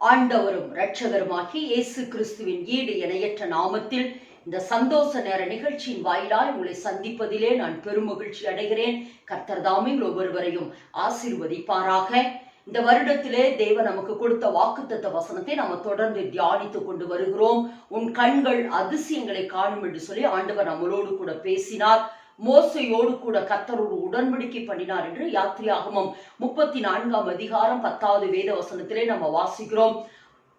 ஆண்டவரும் இரட்சகருமாகி இயேசு கிறிஸ்துவின் ஈடு இணையற்ற நாமத்தில் இந்த சந்தோஷ நேர நிகழ்ச்சியின் வாயிலாய் உங்களை சந்திப்பதிலே நான் பெருமகிழ்ச்சி அடைகிறேன். கர்த்தர் தாமே ஒவ்வொருவரையும் ஆசீர்வதிப்பாராக. இந்த வருடத்திலே தேவன் நமக்கு கொடுத்த வாக்குத்தத்த வசனத்தை நாம் தொடர்ந்து தியானித்துக் கொண்டு வருகிறோம். உன் கண்கள் அதிசயங்களை காணும் என்று சொல்லி ஆண்டவர் நம்மளோடு கூட பேசினார். மோசையோடு கூட கர்த்தர் ஒரு உடன்படிக்கை பண்ணினார் என்று யாத்திராகமம் 34ஆம் அதிகாரம் 10வது வேத வசனத்திலே நம்ம வாசிக்கிறோம்.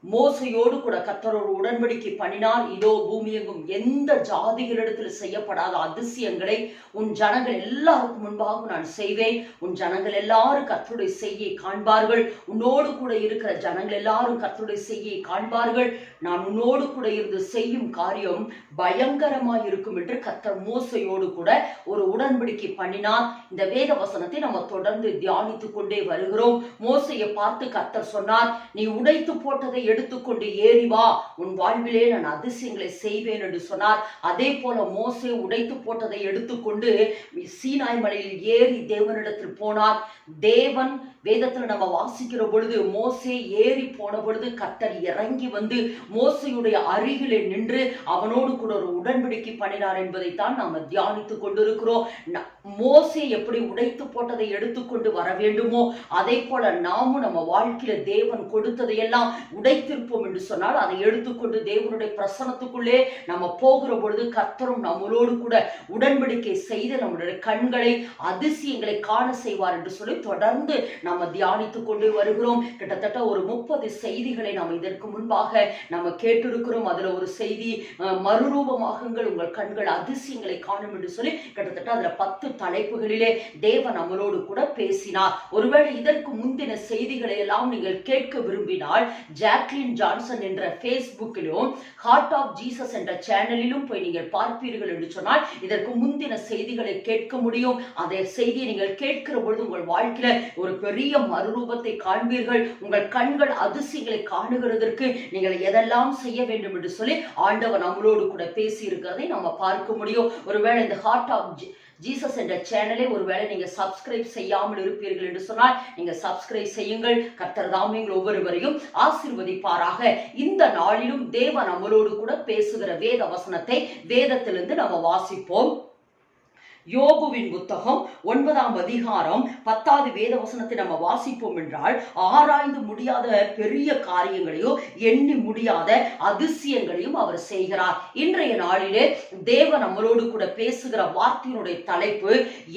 மோசையோடு கூட கர்த்தர் ஒரு உடன்படிக்கை பண்ணினார். இதோ பூமி எங்கும் எந்த ஜாதிகளிடத்தில் செய்யப்படாத அதிசயங்களை உன் ஜனங்கள் எல்லாருக்கும் முன்பாக நான் செய்வேன். உன் ஜனங்கள் எல்லாரும் கர்த்தருடைய செய்யை காண்பார்கள். உன்னோடு கூட இருக்கிற ஜனங்கள் எல்லாரும் கர்த்தருடைய செய்யை காண்பார்கள். நான் உன்னோடு கூட இருந்து செய்யும் காரியம் பயங்கரமாய் இருக்கும் என்று கர்த்தர் மோசையோடு கூட ஒரு உடன்படிக்கை பண்ணினார். இந்த வேத வசனத்தை நம்ம தொடர்ந்து தியானித்துக் கொண்டே வருகிறோம். மோசையை பார்த்து கர்த்தர் சொன்னார், நீ உடைத்து போட்டதை எடுத்துக்கொண்டு ஏறி வா, உன் வாழ்விலே நான் அதிசயங்களை செய்வேன் என்று சொன்னார். அதே போல மோசே உடைத்து போட்டதை எடுத்துக்கொண்டு சீனாய் மலையில் ஏறி தேவனிடத்தில் போனார். தேவன் வேதத்துல நம்ம வாசிக்கிற பொழுது மோசே ஏறி போன பொழுது கர்த்தர் இறங்கி வந்து மோசையுடைய அருகிலே நின்று அவனோடு கூட ஒரு உடன்படிக்கை பண்ணினார் என்பதைத்தான் நாம தியானித்துக் கொண்டிருக்கிறோம். மோசே எப்படி உடைத்து போட்டதை எடுத்துக்கொண்டு வர வேண்டுமோ அதே போல நாமும் நம்ம வாழ்க்கையில தேவன் கொடுத்ததையெல்லாம் உடைத்திருப்போம் என்று சொன்னால் அதை எடுத்துக்கொண்டு தேவனுடைய பிரசனத்துக்குள்ளே நம்ம போகிற பொழுது கர்த்தரும் நம்மளோடு கூட உடன்படிக்கை செய்து நம்மளுடைய கண்களை அதிசயங்களை காண செய்வார் என்று சொல்லி தொடர்ந்து நம்ம தியானித்துக் கொண்டு வருகிறோம். கிட்டத்தட்ட ஒரு 30 செய்திகளை நாம் இதற்கு முன்பாக நம்ம கேட்டிருக்கிறோம். அதுல ஒரு செய்தி மறுரூபமாகுங்கள், உங்கள் கண்கள் அதிசயங்களை காணும் என்று சொல்லி கிட்டத்தட்ட அதுல 10 தலைப்புகளிலே தேவன் நம்மளோடு கூட பேசினார். ஒருவேளை இதற்கு முந்தின செய்திகளை எல்லாம் நீங்கள் கேட்க விரும்பினால் ஜாக்லின் ஜான்சன் என்ற பேஸ்புக்கிலும் ஹார்ட் ஆஃப் ஜீசஸ் என்ற சேனலிலும் போய் நீங்கள் பார்ப்பீர்கள் என்று சொன்னால் இதற்கு முந்தின செய்திகளை கேட்க முடியும். அதே செய்தியை நீங்கள் கேட்கிற பொழுது உங்கள் வாழ்க்கையில ஒரு பெரிய மறுரூபத்தை காண்பீர்கள். உங்கள் கண்கள் அதிசயங்களை காணுகிறதற்கு நீங்கள் எதெல்லாம் செய்ய வேண்டும் என்று சொல்லி ஆண்டவர் நம்மளோடு கூட பேசி இருக்கிறதை நம்ம பார்க்க முடியும். ஒருவேளை இந்த ஹார்ட் ஆஃப் ஜீசஸ் என்ற சேனலை ஒருவேளை நீங்க சப்ஸ்கிரைப் செய்யாமல் இருப்பீர்கள் என்று சொன்னால் நீங்க சப்ஸ்கிரைப் செய்யுங்கள். கர்த்தர் தாமே ஒவ்வொருவரையும் ஆசீர்வதிப்பாராக. இந்த நாளிலும் தேவன் நம்மளோடு கூட பேசுகிற வேத வசனத்தை வேதத்திலிருந்து நம்ம வாசிப்போம். யோபுவின் புத்தகம் 9ஆம் அதிகாரம் 10வது வேத வசனத்தை நம்ம வாசிப்போம் என்றால், ஆராய்ந்து முடியாத பெரிய காரியங்களையும் எண்ணி முடியாத அதிசயங்களையும் அவர் செய்கிறார். இன்றைய நாளிலே தேவன் நம்மளோடு கூட பேசுகிற வார்த்தையினுடைய தலைப்பு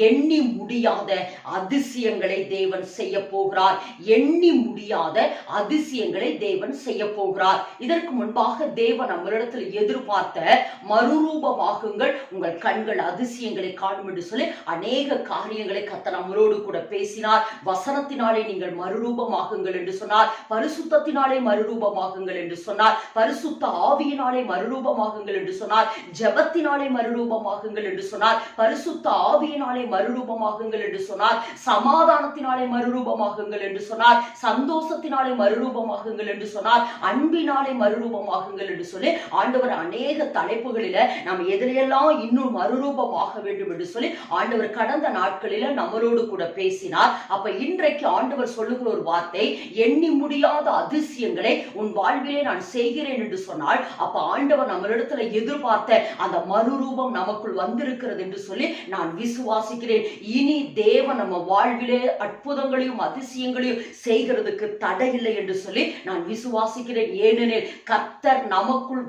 எண்ணி முடியாத அதிசயங்களை தேவன் செய்ய போகிறார். எண்ணி முடியாத அதிசயங்களை தேவன் செய்ய போகிறார். இதற்கு முன்பாக தேவன் நம்மளிடத்தில் எதிர்பார்த்த மறுரூபமாகுங்கள், உங்கள் கண்கள் அதிசயங்களை காணும் என்று சொல்லி அநேக காரியங்களை கர்த்தர் நம்மளோடு கூட பேசினார். வசனத்தினாலே நீங்கள் மறுரூபமாகுங்கள் என்று சொன்னார். பரிசுத்தத்தினாலே மறுரூபமாகுங்கள் என்று சொன்னார். பரிசுத்த ஆவியினாலே மறுரூபமாகுங்கள் என்று சொன்னார். ஜெபத்தினாலே மறுரூபமாகுங்கள் என்று சொன்னார். பரிசுத்த ஆவியினாலே மறுரூபமாகுங்கள் என்று சொன்னார். சமாதானத்தினாலே மறுரூபமாகுங்கள் என்று சொன்னார். சந்தோஷத்தினாலே மறுரூபமாகுங்கள் என்று சொன்னார். அன்பினாலே மறுரூபமாகுங்கள் என்று சொல்லி ஆண்டவர் அநேக தலைப்புகளில நாம் எதிரெல்லாம் இன்னும் மறுரூபமாக வேண்டும் என்று சொல்லி ஆண்டவர் கடந்த நாட்களில நம்மளோடு கூட பேசினார். அப்ப இன்றைக்கு ஆண்டவர் சொல்லுகிற ஒரு வார்த்தை, எண்ணி முடியாத அதிசயங்களை உன் வாழ்விலே நான் செய்கிறேன் என்று சொன்னால், அப்ப ஆண்டவர் நம்மளிடத்துல எதிர்பார்த்த அந்த மறுரூபம் நமக்குள் வந்திருக்கிறது என்று சொல்லி நான் விசுவாசிக்கிறேன். இனி தேவன் நம்ம வாழ்விலே அற்புதங்களையும் அதிசயங்களையும் செய்கிறதுக்கு தடையில்லை என்று சொல்லி நான் விசுவாசிக்கிறேன். ஏனெனில் கர்த்தர் நமக்குள்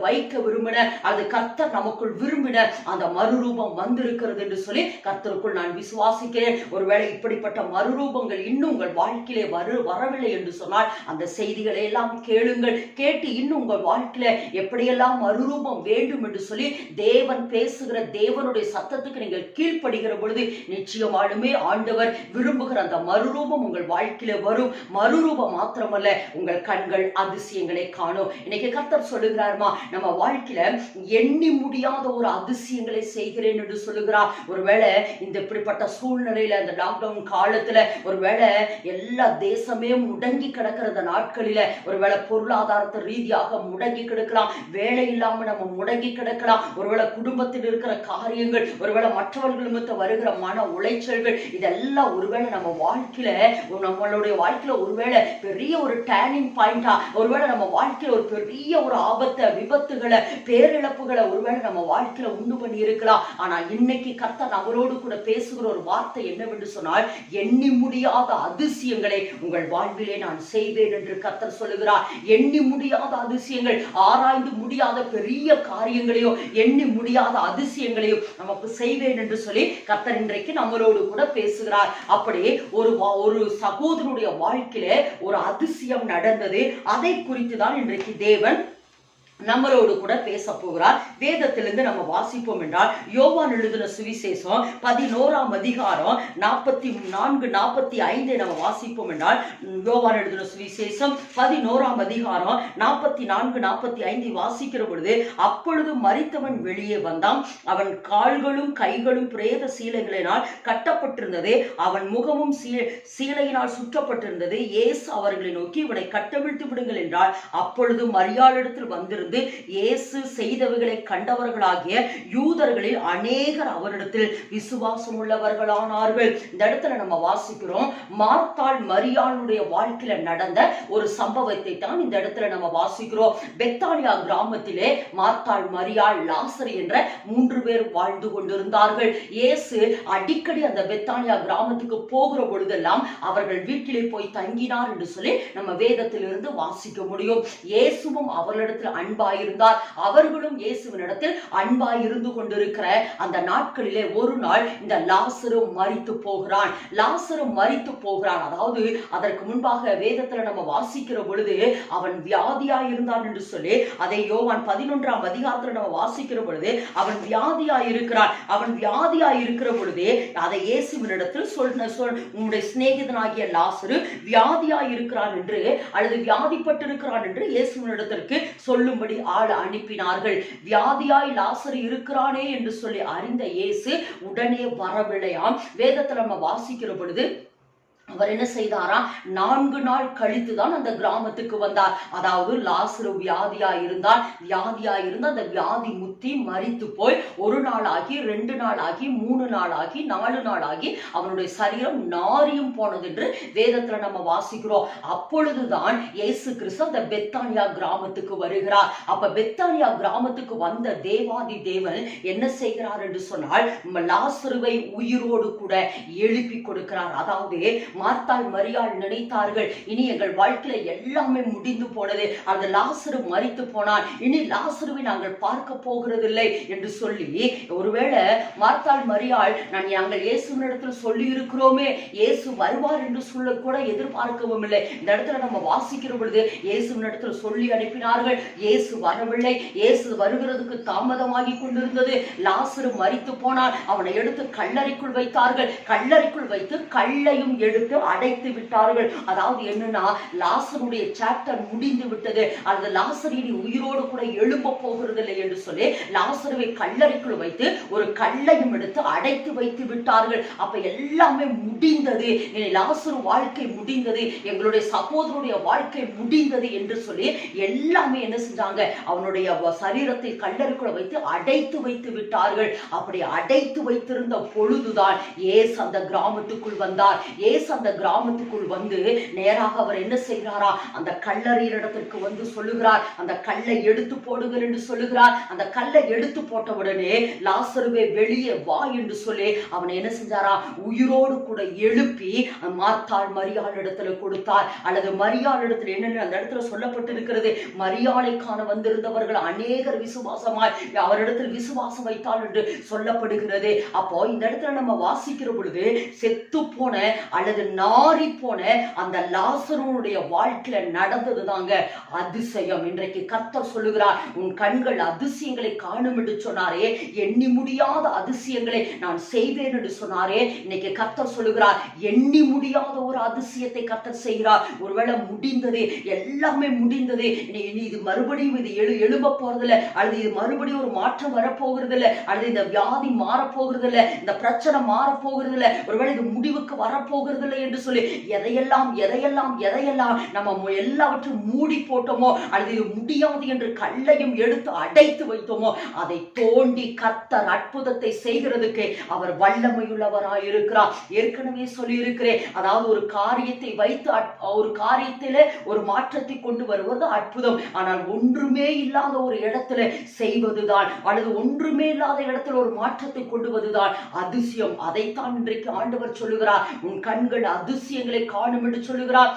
வைக்க விரும்பின, அது கர்த்தர் நமக்குள் விரும்பின அந்த மறுரூபம் வந்திருக்கிறது என்று சொல்லி கர்த்தருக்குள் நான் விசுவாசிக்கிறேன். ஒருவேளை இப்படிப்பட்ட மறுரூபங்கள் இன்னும் உங்கள் வாழ்க்கையிலே வரவில்லை என்று சொன்னால் அந்த செய்திகளை எல்லாம் கேளுங்கள். கேட்டு இன்னும் உங்கள் வாழ்க்கையில எப்படியெல்லாம் மறுரூபம் வேண்டும் என்று சொல்லி தேவன் பேசுகிற தேவனுடைய சத்தத்துக்கு நீங்கள் கீழ்ப்படுகிற பொழுது நிச்சயமாலுமே ஆண்டவர் விரும்புகிற அந்த மறுரூபம் உங்கள் வாழ்க்கையில வரும். மறுரூபம் மாத்திரமல்ல, உங்கள் கண்கள் அதிசயங்களை காணும். இன்னைக்கு கர்த்தர் சொல்லுகிறாருமா, நம்ம வாழ்க்கையில எண்ணி முடியாத ஒரு அதிசயங்களை செய்கிறேன் என்று சொல்லி சொல்லுகிறார். ஒருவேளை இந்த இப்படிப்பட்ட சூழ்நிலையில இந்த லாக்டவுன் காலத்துல ஒருவேளை எல்லா தேசமே முடங்கி கிடக்கிற இந்த நாட்களில ஒருவேளை பொருளாதாரத்தை ரீதியாக முடங்கி கிடக்கலாம், வேலை இல்லாம நம்ம முடங்கி கிடக்கலாம், ஒருவேளை குடும்பத்தில் இருக்கிற காரியங்கள், ஒருவேளை மற்றவர்கள் நிமித்தம் வருகிற மன உளைச்சல்கள், இதெல்லாம் ஒருவேளை நம்ம வாழ்க்கையில நம்மளுடைய வாழ்க்கையில ஒருவேளை பெரிய ஒரு டேர்னிங் பாயிண்டா, ஒருவேளை நம்ம வாழ்க்கையில ஒரு பெரிய ஒரு ஆபத்தை, விபத்துகளை, பேரிழப்புகளை ஒருவேளை நம்ம வாழ்க்கையில உண்டு பண்ணி இருக்கலாம். ஆனா இன்னைக்கு கர்த்தர் அவரோடு கூட பேசுகிற ஒரு வார்த்தை என்னவென்று சொன்னால், எண்ணி முடியாத அதிசயங்களை உங்கள் வாழ்விலே நான் செய்வேன் என்று கர்த்தர் சொல்லுகிறார். எண்ணி முடியாத அதிசயங்கள், ஆராய்ந்து முடியாத பெரிய காரியங்களையும் எண்ணி முடியாத அதிசயங்களையும் நமக்கு செய்வேன் என்று சொல்லி கர்த்தர் இன்றைக்கு நம்மளோடு கூட பேசுகிறார். அப்படியே ஒரு சகோதரனுடைய வாழ்க்கையில ஒரு அதிசயம் நடந்தது. அதை குறித்து தான் இன்றைக்கு தேவன் நம்மளோடு கூட பேச போகிறார். வேதத்திலிருந்து நம்ம வாசிப்போம் என்றால், யோவான் எழுதின சுவிசேஷம் 11ஆம் அதிகாரம் 44-45 நம்ம வாசிப்போம் என்றால், யோவான் எழுதின சுவிசேஷம் 11ஆம் அதிகாரம் 44-45 வாசிக்கிற பொழுது, அப்பொழுது மரித்தவன் வெளியே வந்தான். அவன் கால்களும் கைகளும் பிரேத சீலைகளினால் கட்டப்பட்டிருந்தது, அவன் முகமும் சீலையினால் சுற்றப்பட்டிருந்தது. இயேசு அவர்களை நோக்கி, இவனை கட்டவிழ்த்து விடுங்கள் என்றார். அப்பொழுது மரியாளிடத்தில் வந்திருந்த இயேசு செய்தவைகளை கண்டவர்களாகிய யூதர்களில் அநேகர் அவரிடத்தில் விசுவாசம் உள்ளவர்களானார்கள். இந்த இடத்துல நம்ம வாசிக்கிறோம், மார்த்தாள் மரியாளுடைய வாழ்க்கையில நடந்த ஒரு சம்பவத்தை தான் இந்த இடத்துல நம்ம வாசிக்கிறோம். பெத்தானியா கிராமத்திலே மார்த்தாள், மரியாள், லாசர் என்ற 3 பேர் வாழ்ந்து கொண்டிருந்தார்கள். இயேசு அடிக்கடி அந்த பெத்தானியா கிராமத்துக்கு போகிற பொழுதெல்லாம் அவர்கள் வீட்டிலே போய் தங்கினார் என்று சொல்லி நம்ம வேதத்திலிருந்து வாசிக்க முடியும். இயேசுவும் அவர்களிடத்தில் அன்பாயிருந்தார், அவர்களும் இயேசுவினிடத்தில் அன்பாய் இருந்து கொண்டிருக்கிற அந்த நாட்களிலே ஒரு நாள் இந்த லாசரு மரித்து போகிறான். அதாவது அதற்கு முன்பாக வேதத்துல நம்ம வாசிக்கிற பொழுது அவன் வியாதியாய் இருந்தான் என்று சொல்லி, அதை யோவான் 11ஆம் அதிகாரத்துல நம்ம வாசிக்கிற பொழுது அவன் வியாதியாய் இருக்கிற பொழுதே அதை இயேசுவினிடத்தில் உன்னுடைய சிநேகிதனாகிய லாசரு வியாதியாய் இருக்கிறான் என்று, அல்லது வியாதிப்பட்டிருக்கிறான் என்று இயேசுவினிடத்திற்கு சொல்லும்படி ஆள் அனுப்பினார்கள். வியாதியாய் லாசரு இருக்கிறானே என்று சொல்லி அறிந்த இயேசு உடனே வரவில்லையாம். வேதத்துல நம்ம வாசிக்கிற பொழுது அவர் என்ன செய்தாரா, 4 நாள் கழித்துதான் அந்த கிராமத்துக்கு வந்தார். அதாவது லாசரு வியாதியா இருந்தால் அந்த வியாதி முத்தி மரித்து போய் 1 நாள் ஆகி, 2 நாள் ஆகி, 3 நாள் ஆகி, 4 நாள் ஆகி அவனுடைய சரீரம் நாரியும் போனது என்று வேதத்துல நம்ம வாசிக்கிறோம். அப்பொழுதுதான் இயேசு கிறிஸ்து அந்த பெத்தானியா கிராமத்துக்கு வருகிறார். அப்ப பெத்தானியா கிராமத்துக்கு வந்த தேவாதி தேவன் என்ன செய்கிறார் என்று சொன்னால், லாசருவை உயிரோடு கூட எழுப்பி கொடுக்கிறார். அதாவது மார்த்தாள், மரியாள் நினைத்தார்கள், இனி எங்கள் வாழ்க்கையில எல்லாமே முடிந்து போனது, அந்த லாசரு மரித்து போனான், இனி லாசருவை நாங்கள் பார்க்க போகிறதில்லை என்று சொல்லி, ஒருவேளை மார்த்தாள், மரியாள் நாங்கள் இயேசுவினிடத்தில் சொல்லி இருக்கிறோமே, இயேசு வருவார் என்று சொல்ல கூட எதிர்பார்க்கவும் இல்லை. இந்த இடத்துல நம்ம வாசிக்கிற பொழுது இயேசுவினிடத்தில் சொல்லி அனுப்பினார்கள், இயேசு வரவில்லை. இயேசு வருகிறதுக்கு தாமதமாகி கொண்டிருந்தது. லாசரு மரித்து போனான். அவனை எடுத்து கல்லறைக்குள் வைத்தார்கள். கல்லறைக்குள் வைத்து கல்லையும் எடுத்து அடைத்து விட்டார்கள். அதாவது என்னன்னா, லாசருடைய சாப்டர் முடிந்து விட்டது, அல்லது லாசர் இனி உயிரோடு கூட எழும்ப போகிறதில்லை என்று சொல்லி லாசருவை கல்லறைக்குள் வைத்து ஒரு கல்லையும் எடுத்து அடைத்து வைத்து விட்டார்கள். அப்ப எல்லாமே முடிந்தது, இனி லாசரு வாழ்க்கை முடிந்தது, எங்களுடைய சகோதரனுடைய வாழ்க்கை முடிந்தது என்று சொல்லி எல்லாமே என்ன செஞ்சாங்க, அவனுடைய சரீரத்தை கல்லறைக்குள் வைத்து அடைத்து வைத்து விட்டார்கள். அப்படி அடைத்து வைத்திருந்த பொழுதுதான் இயேசு அந்த கிராமத்துக்குள் வந்தார். இயேசு அந்த கிராமத்துக்குள் வந்து நேராக அவர் என்ன செய்கிறாரா, அந்த கல்லறையின் இடத்திற்கு வந்து சொல்லுகிறார், அந்த கல்லை எடுத்து போடுங்கள் என்று சொல்லுகிறார். அந்த கல்லை எடுத்து போட்ட உடனே லாசருவே வெளியே வா என்று சொல்லி அவனை என்ன செஞ்சாரா, உயிரோடு கூட எழுப்பி மார்த்தாள் மரியாள் இடத்துல கொடுத்தார். அல்லது மரியாள் இடத்துல என்னென்ன அந்த இடத்துல சொல்லப்பட்டிருக்கிறது, மரியாளை காண வந்திருந்தவர்கள் அநேகர் விசுவாசமாய் அவரிடத்தில் விசுவாசம் வைத்தாள் என்று சொல்லப்படுகிறது. அப்போ இந்த இடத்துல நம்ம வாசிக்கிற பொழுது செத்து போன அல்லது நாறி போன அந்த லாசருடைய வாழ்க்கையில நடந்தது தாங்க அதிசயம். இன்றைக்கு கர்த்தர் சொல்லுகிறார், உன் கண்கள் அதிசயங்களை காணும் என்று சொன்னாரே, எண்ணி முடியாத அதிசயங்களை நான் செய்வேன் என்று சொன்னாரே. இன்னைக்கு கர்த்தர் சொல்லுகிறார், எண்ணி முடியாத ஒரு அதிசயத்தை கர்த்தர் செய்கிறார். ஒருவேளை முடிந்தது, எல்லாமே முடிந்தது, இது மறுபடியும் இது எழும்ப போறதில்லை, அல்லது இது மறுபடியும் ஒரு மாற்றம் வரப்போகிறது இல்லை, அல்லது இந்த வியாதி மாறப்போகிறது இல்லை, இந்த பிரச்சனை மாறப்போகிறது இல்லை, ஒருவேளை இது முடிவுக்கு வரப்போகிறது இல்லை என்று சொல்லி எதையெல்லாம் எதையெல்லாம் எதையெல்லாம் நம்ம எல்லாவற்றையும் மூடி போட்டோமோ, அல்லது இது முடியாது என்று கல்லையும் எடுத்து அடைத்து வைத்தோமோ, அதை தோண்டி கர்த்தர் அற்புதத்தை செய்கிறதுக்கு அவர் வல்லமையுள்ளவராய் இருக்கிறார். ஏற்கனவே சொல்லி இருக்கிறேன், அதாவது ஒரு காரியத்தை வைத்து ஒரு காரியத்திலே ஒரு மாற்றத்தை கொண்டு வருவது அற்புதம். ஆனால் ஒன்றுமே இல்லாத ஒரு இடத்துல செய்வதுதான், அல்லது ஒன்றுமே இல்லாத இடத்துல ஒரு மாற்றத்தை கொண்டு வருவதுதான் அதிசயம். அதைத்தான் இன்றைக்கு ஆண்டவர் சொல்லுகிறார், உன் கண்கள் அதிசயங்களை காணும் என்று சொல்லுகிறார்.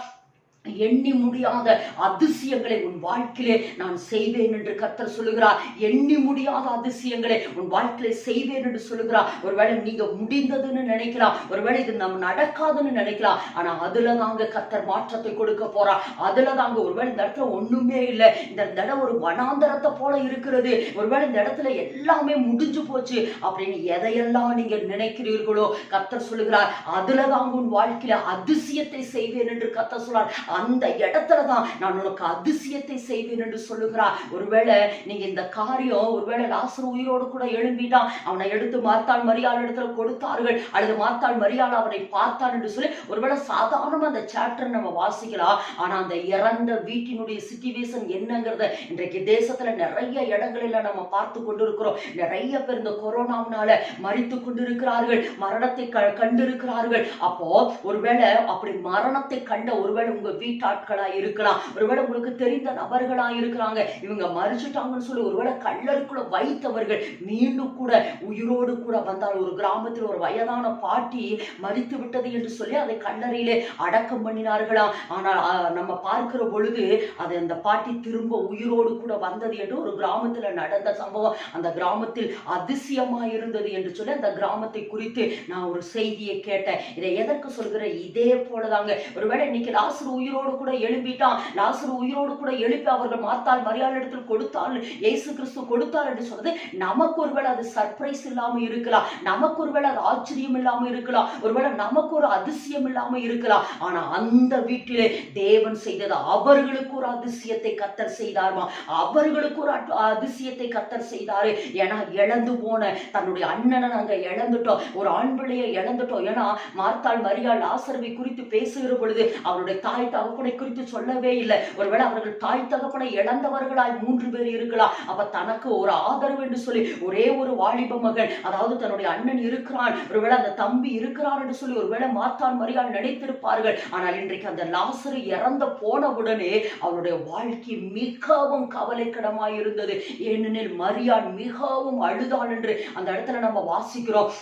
எண்ணி முடியாத அதிசயங்களை உன் வாழ்க்கையிலே நான் செய்வேன் என்று கர்த்தர் சொல்லுகிறார். எண்ணி முடியாத அதிசயங்களை உன் வாழ்க்கையிலே செய்வேன் என்று சொல்லுகிறார். ஒருவேளை நீங்க முடிந்ததுன்னு நினைக்கலாம், ஒருவேளை இது நம்ம நடக்காதுன்னு நினைக்கலாம், ஆனா அதுல தாங்க கர்த்தர் மாற்றத்தை கொடுக்க போறார். அதுல தாங்க ஒருவேளை இந்த இடத்துல ஒண்ணுமே இல்லை, இந்த இடம் ஒரு வனாந்தரத்தை போல இருக்கிறது, ஒருவேளை இந்த இடத்துல எல்லாமே முடிஞ்சு போச்சு அப்படின்னு எதையெல்லாம் நீங்க நினைக்கிறீர்களோ, கர்த்தர் சொல்லுகிறார், அதுல தாங்க உன் வாழ்க்கையில அதிசயத்தை செய்வேன் என்று கர்த்தர் சொல்றார். அந்த இடத்துலதான் நான் உனக்கு அதிசயத்தை செய்வேன் என்று சொல்லுகிறார். ஒருவேளை நீங்க இந்த காரியம், ஒருவேளை லாசரு உயிரோடு கூட எழும்பிட்டான், அவனை எடுத்து மார்த்தாள் மரியாள் இடத்துல கொடுத்தார்கள், அல்லது மார்த்தாள் மரியாள் அவனை பார்த்தான் என்று சொல்லி ஒருவேளை சாதாரணமா அந்த சாப்டர் நம்ம வாசிக்கலாம். ஆனா அந்த இறந்த வீட்டினுடைய சிச்சுவேஷன் என்னங்கிறத இன்றைக்கு தேசத்துல நிறைய இடங்களில் நம்ம பார்த்து கொண்டிருக்கிறோம். நிறைய பேர் இந்த கொரோனாவினால மரித்து கொண்டிருக்கிறார்கள், மரணத்தை கண்டிருக்கிறார்கள். அப்போ ஒருவேளை அப்படி மரணத்தை கண்ட ஒருவேளை உங்க வீட்டாட்களா இருக்கலாம், ஒருவேளை உங்களுக்கு தெரிந்த நபர்களா இருக்கிறாங்க, இவங்க மறிச்சுட்டாங்கன்னு சொல்லி ஒருவேளை கல்லறைக்குள்ள வைத்தவர்கள் மீண்டும் கூட உயிரோடு கூட வந்தால், ஒரு கிராமத்தில் ஒரு வயதான பாட்டி மறித்து விட்டது என்று சொல்லி அதை கல்லறையிலே அடக்கம் பண்ணினார்களாம். ஆனால் நம்ம பார்க்கிற பொழுது அது அந்த பாட்டி திரும்ப உயிரோடு கூட வந்தது என்று ஒரு கிராமத்தில் நடந்த சம்பவம் அந்த கிராமத்தில் அதிசயமா இருந்தது என்று சொல்லி அந்த கிராமத்தை குறித்து நான் ஒரு செய்தியை கேட்டேன். இதை எதற்கு சொல்கிறேன், இதே போலதாங்க ஒருவேளை இன்னைக்கு லாசரு உயிரோடு கூட எழுப்பிட்டான், லாசரு உயிரோடு கூட எழுப்பி அவர்கள் மார்த்தாள் மரியாள் இடத்தில் கொடுத்தால், இயேசு கிறிஸ்து கொடுத்தார் என்று சொன்னது நமக்கு ஒருவேளை அது சர்ப்ரைஸ் இல்லாம இருக்கலாம், நமக்கு ஒருவேளை அது ஆச்சரியம் இல்லாம இருக்கலாம், ஒருவேளை நமக்கு ஒரு அதிசயம் இல்லாம இருக்கலாம். ஆனா அந்த வீட்டிலே தேவன் செய்தது, அவர்களுக்கு ஒரு அதிசயத்தை கர்த்தர் செய்தார்மா, அவர்களுக்கு ஒரு அதிசயத்தை கர்த்தர் செய்தாரு. ஏன்னா இழந்து போன தன்னுடைய அண்ணனை நாங்க இழந்துட்டோம், ஒரு ஆண் பிள்ளையை இழந்துட்டோம். ஏன்னா மார்த்தாள் மரியாள் லாசருவை குறித்து பேசுகிற பொழுது அவருடைய தாய் தகப்பனை குறித்து சொல்லவே இல்லை. ஒருவேளை அவர்கள் தாய் தகப்பனை இழந்தவர்களாய் 3 பேர் இருக்கலாம். அப்ப தனக்கு ஒரு ஆதரவு என்று சொல்லி ஒரே ஒரு வாலிப மகன், அதாவது தன்னுடைய அண்ணன் இருக்கிறான், ஒருவேளை அந்த தம்பி இருக்கிறான் என்று சொல்லி ஒருவேளை மார்த்தாள் மரியாள் நினைத்திருப்பார்கள். ஆனால் இன்றைக்கு அந்த லாசரு இறந்த போன உடனே அவருடைய வாழ்க்கை மிகவும் கவலைக்கிடமாய் இருந்தது. ஏனெனில் மரியாள் மிகவும் அழுதாள் என்று அந்த இடத்துல நம்ம வாசிக்கிறோம்.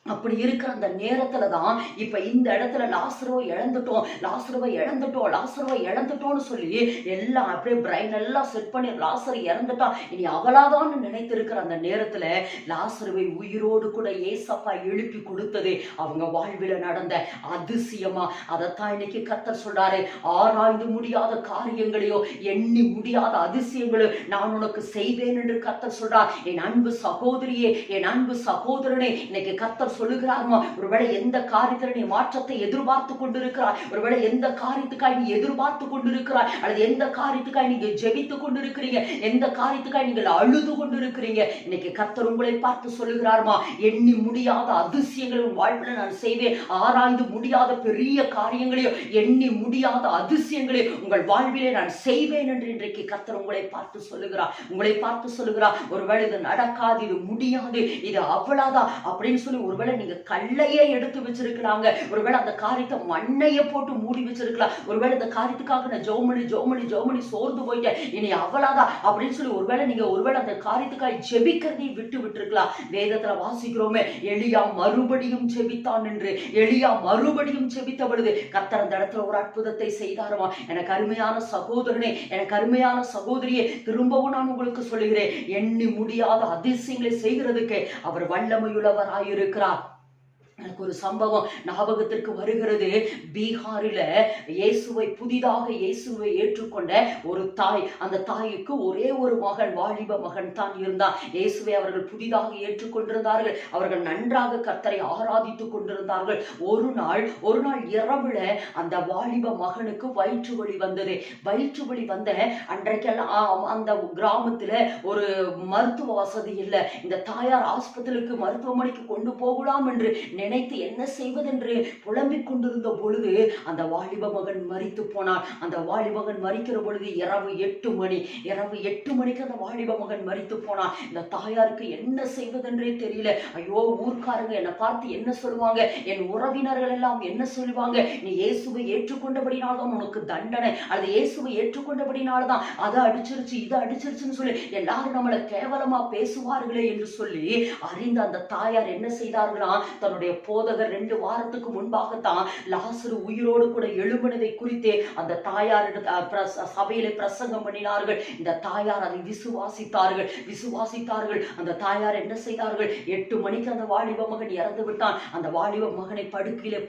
அப்படி இருக்கிற அந்த நேரத்துல தான் இப்ப இந்த இடத்துல லாசருவை இழந்துட்டோம், லாசருவை இழந்துட்டோம், லாசருவை இழந்துட்டோம்னு சொல்லி எல்லாம் அப்படியே பிரைன் எல்லாம் செட் பண்ணி லாசரு இறந்துட்டான் இனி அவளாதான் நினைத்திருக்கிற அந்த நேரத்துல லாசருவை உயிரோடு கூட ஏசப்பா எழுப்பி கொடுத்தது அவங்க வாழ்வில நடந்த அதிசயமா. அதைத்தான் இன்னைக்கு கர்த்தர் சொல்றாரு, ஆராய்ந்து முடியாத காரியங்களையோ எண்ணி முடியாத அதிசயங்களையோ நான் உனக்கு செய்வேன் என்று கர்த்தர் சொல்றார். என் அன்பு சகோதரியே, என் அன்பு சகோதரனே, இன்னைக்கு கர்த்தர் சொல்லுகிறாருமா, ஒருவேளை எந்த காரியத்தில் நீ மாற்றத்தை எதிர்பார்த்து கொண்டிருக்கிறாய், ஒருவேளை எந்த காரியத்துக்காய் நீ எதிர்பார்த்து கொண்டிருக்கிறாய், அல்லது எந்த காரியத்துக்காய் நீங்க ஜெபித்து கொண்டிருக்கிறீங்க, எந்த காரியத்துக்காய் நீங்கள் அழுது கொண்டிருக்கிறீங்க, இன்னைக்கு கர்த்தர் உங்களை பார்த்து சொல்லுகிறாருமா, எண்ணி முடியாத அதிசயங்களை உன் வாழ்வில் நான் செய்வேன், ஆராய்ந்து முடியாத பெரிய காரியங்களையோ எண்ணி முடியாத அதிசயங்களை உங்கள் வாழ்விலே நான் செய்வேன் என்று இன்றைக்கு கர்த்தர் உங்களை பார்த்து சொல்லுகிறார். உங்களை பார்த்து சொல்லுகிறார், ஒருவேளை இது நடக்காது, இது முடியாது, இது அவ்வளவுதான் அப்படின்னு சொல்லி ஒருவேளை நீங்க கல்லையே எடுத்து வச்சிருக்கலாங்க, ஒருவேளை அந்த காரியத்தை மண்ணைய போட்டு மூடி வச்சிருக்கலாம், ஒருவேளை இந்த காரியத்துக்காக நான் ஜெபமணி சோர்ந்து போயிட்டேன் இனி அவ்வளவுதான் அப்படின்னு சொல்லி ஒருவேளை அந்த காரியத்துக்காக ஜெபிக்கிறதையும் விட்டுருக்கலாம். வேதத்துல வாசிக்கிறோமே, எலியா மறுபடியும் ஜெபித்தான் என்று. எலியா மறுபடியும் ஜெபித்த பொழுது கர்த்தர் அந்த இடத்துல ஒரு அற்புதத்தை செய்தாருமா. எனக்கு அருமையான சகோதரனே, எனக்கு அருமையான சகோதரியே, திரும்பவும் நான் உங்களுக்கு சொல்லுகிறேன், எண்ணி முடியாத அதிசயங்களை செய்கிறதுக்கு அவர் வல்லமையுள்ளவராயிருக்கிறார். எனக்கு ஒரு சம்பவம் ஞாபகத்திற்கு வருகிறது. பீகாரில இயேசுவை ஏற்றுக்கொண்ட ஒரு தாய், அந்த தாய்க்கு ஒரே ஒரு மகன், வாலிப மகன் தான் இருந்தான். இயேசுவை அவர்கள் புதிதாக ஏற்றுக்கொண்டிருந்தார்கள். அவர்கள் நன்றாக கர்த்தரை ஆராதித்துக் கொண்டிருந்தார்கள். ஒரு நாள் இரவுல அந்த வாலிப மகனுக்கு வயிற்று வலி வந்தது. வயிற்று வலி வந்த அன்றைக்கெல்லாம் அந்த கிராமத்துல ஒரு மருத்துவ வசதி இல்லை. இந்த தாயார் ஆஸ்பத்திரிக்கு மருத்துவமனைக்கு கொண்டு போகலாம் என்று நினைத்து என்ன செய்வதென்று புலம்பிக் கொண்டிருந்த பொழுது அந்த வாலிப மகன் மரித்து போனான். அந்த வாலிப மகன் மரிக்கிற பொழுது இரவு 8 மணிக்கு அந்த வாலிப மகன் மரித்து போனான். இந்த தாயாருக்கு என்ன செய்வதென்றே தெரியல. ஐயோ, ஊர்க்காரங்க என்னை பார்த்து என்ன சொல்லுவாங்க, என் உறவினர்கள் எல்லாம் என்ன சொல்லுவாங்க, நீ இயேசுவை ஏற்றுக்கொண்டபடினால்தான் உனக்கு தண்டனை, அல்லது இயேசுவை ஏற்றுக்கொண்டபடினால்தான் அதை அடிச்சிருச்சு இதை அடிச்சிருச்சுன்னு சொல்லி எல்லாரும் நம்மளை கேவலமா பேசுவார்களே என்று சொல்லி அறிந்த அந்த தாயார் என்ன செய்தார்களாம், தன்னுடைய போதகர் 2 வாரத்துக்கு முன்பாகத்தான் லாசரு உயிரோடு கூட எழும்பினதை குறித்து அந்த தாயார் சபையிலே பிரசங்கம் பண்ணினார்கள். இந்த தாயார் அதை விசுவாசித்தார்கள். அந்த தாயார் என்ன செய்தார்கள், 8 மணிக்கு அந்த வாலிப மகன் இறந்து விட்டான். அந்த வாலிப மகனை படுக்கையிலே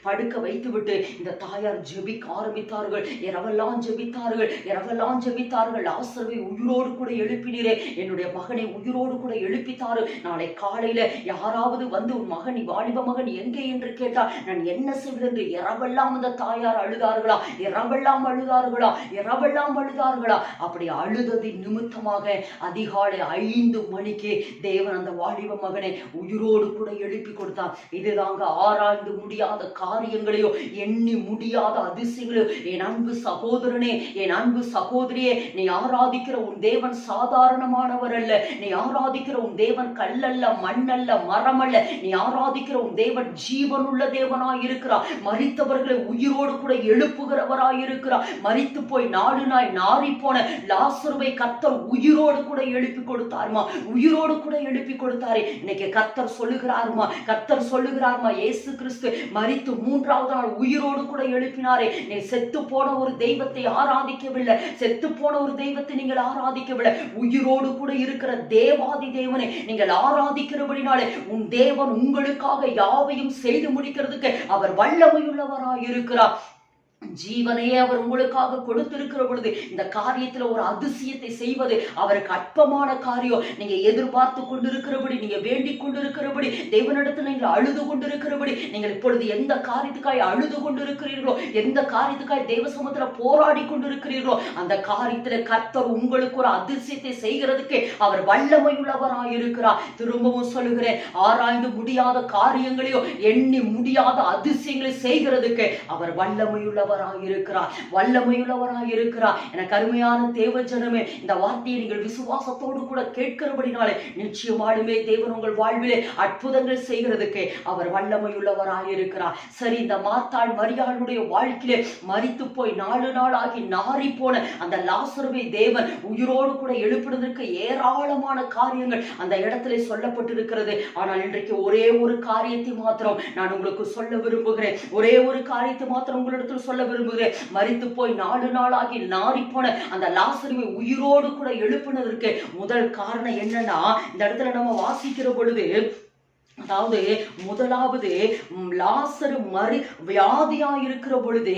படுக்க வைத்துவிட்டு இந்த தாயார் ஜெபிக்க ஆரம்பித்தார்கள். இரவெல்லாம் ஜெபித்தார்கள். லாசருவை உயிரோடு கூட எழுப்பினீரே, என்னுடைய மகனை உயிரோடு கூட எழுப்பித்தாரு. நாளை காலையில யாராவது வந்து உன் மகன், வாலிப மகன் எங்கே என்று கேட்டால் நான் என்ன செய்வது என்று இரவெல்லாம் அந்த தாயார் அழுதார்களா. அப்படி அழுததின் நிமித்தமாக அதிகாலை 5 மணிக்கு தேவன் அந்த வாலிப மகனை உயிரோடு கூட எழுப்பி கொடுத்தார். இதுதாங்க ஆராய்ந்து முடியாத காரியங்களையோ, எண்ணி முடியாத அதிசயங்களையோ. என் அன்பு சகோதரனே, என் அன்பு சகோதரியே, நீ ஆராதிக்கிற உன் தேவன் சாதாரணமானவர் அல்ல. நீ ஆராதிக்கிற உன் தேவன் கல்லல்ல, மண்ணல்ல, மரமல்ல. நீ ஆராதிக்கிற உன் தேவன் ஜீவனுள்ள தேவனாய் இருக்கிறார். மரித்தவர்களை உயிரோடு கூட எழுப்புகிறவராய் இருக்கிறார். மரித்து போய் 4 நாள் நாறி போன லாசருவை கர்த்தர் உயிரோடு கூட எழுப்பி கொடுத்தாருமா, உயிரோடு கூட எழுப்பி கொடுத்தாரு. இன்னைக்கு கர்த்தர் சொல்லுகிறாருமா, இயேசு கிறிஸ்து மரித்து 3ஆவது நாள் உயிரோடு கூட எழுப்பினாரே. நீ செத்து போன ஒரு தெய்வத்தை ஆராதிக்கவில்லை, செத்து போன ஒரு தெய்வத்தை நீங்கள் ஆராதிக்கவில்லை. உயிரோடு கூட இருக்கிற தேவாதி தேவனை நீங்கள் ஆராதிக்கிறபடினாலே உன் தேவன் உங்களுக்காக யாவையும் செய்து முடிக்கிறதுக்கு அவர் வல்லமையுள்ளவராய் இருக்கிறார். ஜீவனையே அவர் உங்களுக்காக கொடுத்திருக்கிற பொழுது இந்த காரியத்துல ஒரு அதிசயத்தை செய்வது அவருக்கு அற்பமான காரியம். நீங்க எதிர்பார்த்து கொண்டிருக்கிறபடி, நீங்க வேண்டிக் கொண்டிருக்கிறபடி, தேவனிடத்தில் நீங்கள் அழுது கொண்டிருக்கிறபடி, நீங்கள் இப்பொழுது எந்த காரியத்துக்காய் அழுது கொண்டிருக்கிறீர்களோ, எந்த காரியத்துக்காய் தேவ சமூகத்துல போராடி கொண்டிருக்கிறீர்களோ, அந்த காரியத்துல கர்த்தர் உங்களுக்கு ஒரு அதிசயத்தை செய்கிறதுக்கு அவர் வல்லமையுள்ளவராய் இருக்கிறார். திரும்பவும் சொல்லுகிறேன், ஆராய்ந்து முடியாத காரியங்களையோ, எண்ணி முடியாத அதிசயங்களை செய்கிறதுக்கு அவர் வல்லமையுள்ளவர் வல்லமையுள்ளவராய் இருக்கிறார். எனக்கு அருமையான தேவ ஜனமே, இந்த வார்த்தையை நீங்கள் விசுவாசத்தோடு கூட கேட்கிறபடினாலே நிச்சயமாலுமே தேவன் உங்கள் வாழ்விலே அற்புதங்கள் செய்கிறதுக்கு அவர் வல்லமையுள்ளவராய் இருக்கிறார். சரி, இந்த மார்த்தாள் மரியாளுடைய வாழ்க்கையிலே மரித்து போய் 4 நாளாகி நாறி போன அந்த லாசருவை தேவன் உயிரோடு கூட எழுப்பினதற்கு ஏராளமான காரியங்கள் அந்த இடத்துல சொல்லப்பட்டிருக்கிறது. ஆனால் இன்றைக்கு ஒரே ஒரு காரியத்தை மாத்திரம் நான் உங்களுக்கு சொல்ல விரும்புகிறேன். உங்களிடத்தில் சொல்ல விரும்புகிறேன். மரித்து போய் 4 நாளாகி நாறி போன அந்த லாசருவை உயிரோடு கூட எழுப்பினதற்கு முதல் காரணம் என்னன்னா, இந்த இடத்துல நம்ம வாசிக்கிற பொழுது, அதாவது முதலாவது லாசரு வியாதியா இருக்கிற பொழுது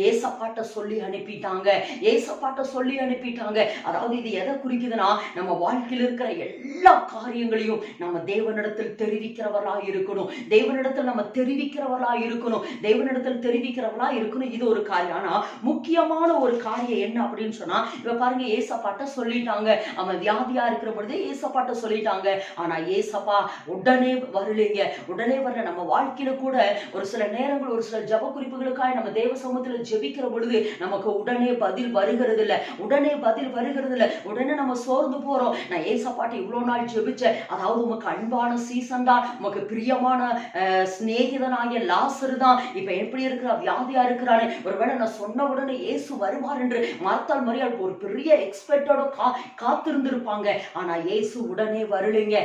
ஏசப்பாட்ட சொல்லி அனுப்பிட்டாங்க. அதாவது இது எதை குறிக்குதுன்னா, நம்ம வாழ்க்கையில் இருக்கிற எல்லா காரியங்களையும் நம்ம தேவனிடத்தில் தெரிவிக்கிறவர்களாய் இருக்கணும். இது ஒரு காரியம். ஆனா முக்கியமான ஒரு காரியம் என்ன அப்படின்னு சொன்னா, இப்ப பாருங்க, ஏசப்பாட்ட சொல்லிட்டாங்க. அவன் வியாதியா இருக்கிற பொழுது ஏசப்பாட்ட சொல்லிட்டாங்க. ஆனா ஏசப்பா உடனே வரல. நம்ம வாழ்க்கையில கூட ஒரு சில நேரங்கள், ஒரு சில ஜப குறிப்புகளுக்காக நம்ம தேவ சமூகத்துல ஜெபிக்கிற பொழுது நமக்கு உடனே பதில் வருகிறது இல்ல. உடனே நம்ம சோர்ந்து போறோம். நான் ஏசப்பாட்ட இவ்வளவு நாள் ஜெபிச்சேன், அதாவது உமக்கு அன்பான சீசன் தான், உமக்கு பிரியமான சிநேகிதனாகிய லாசரு தான் இப்ப எப்படி இருக்கிற வியாதியா இருக்கிறானே, ஒருவேளை நான் சொன்ன உடனே இயேசு வருவார் என்று மார்த்தாள் மரியாள் ஒரு பெரிய எக்ஸ்பெக்டோட காத்திருந்திருப்பாங்க. ஆனா இயேசு உடனே வரலைங்க.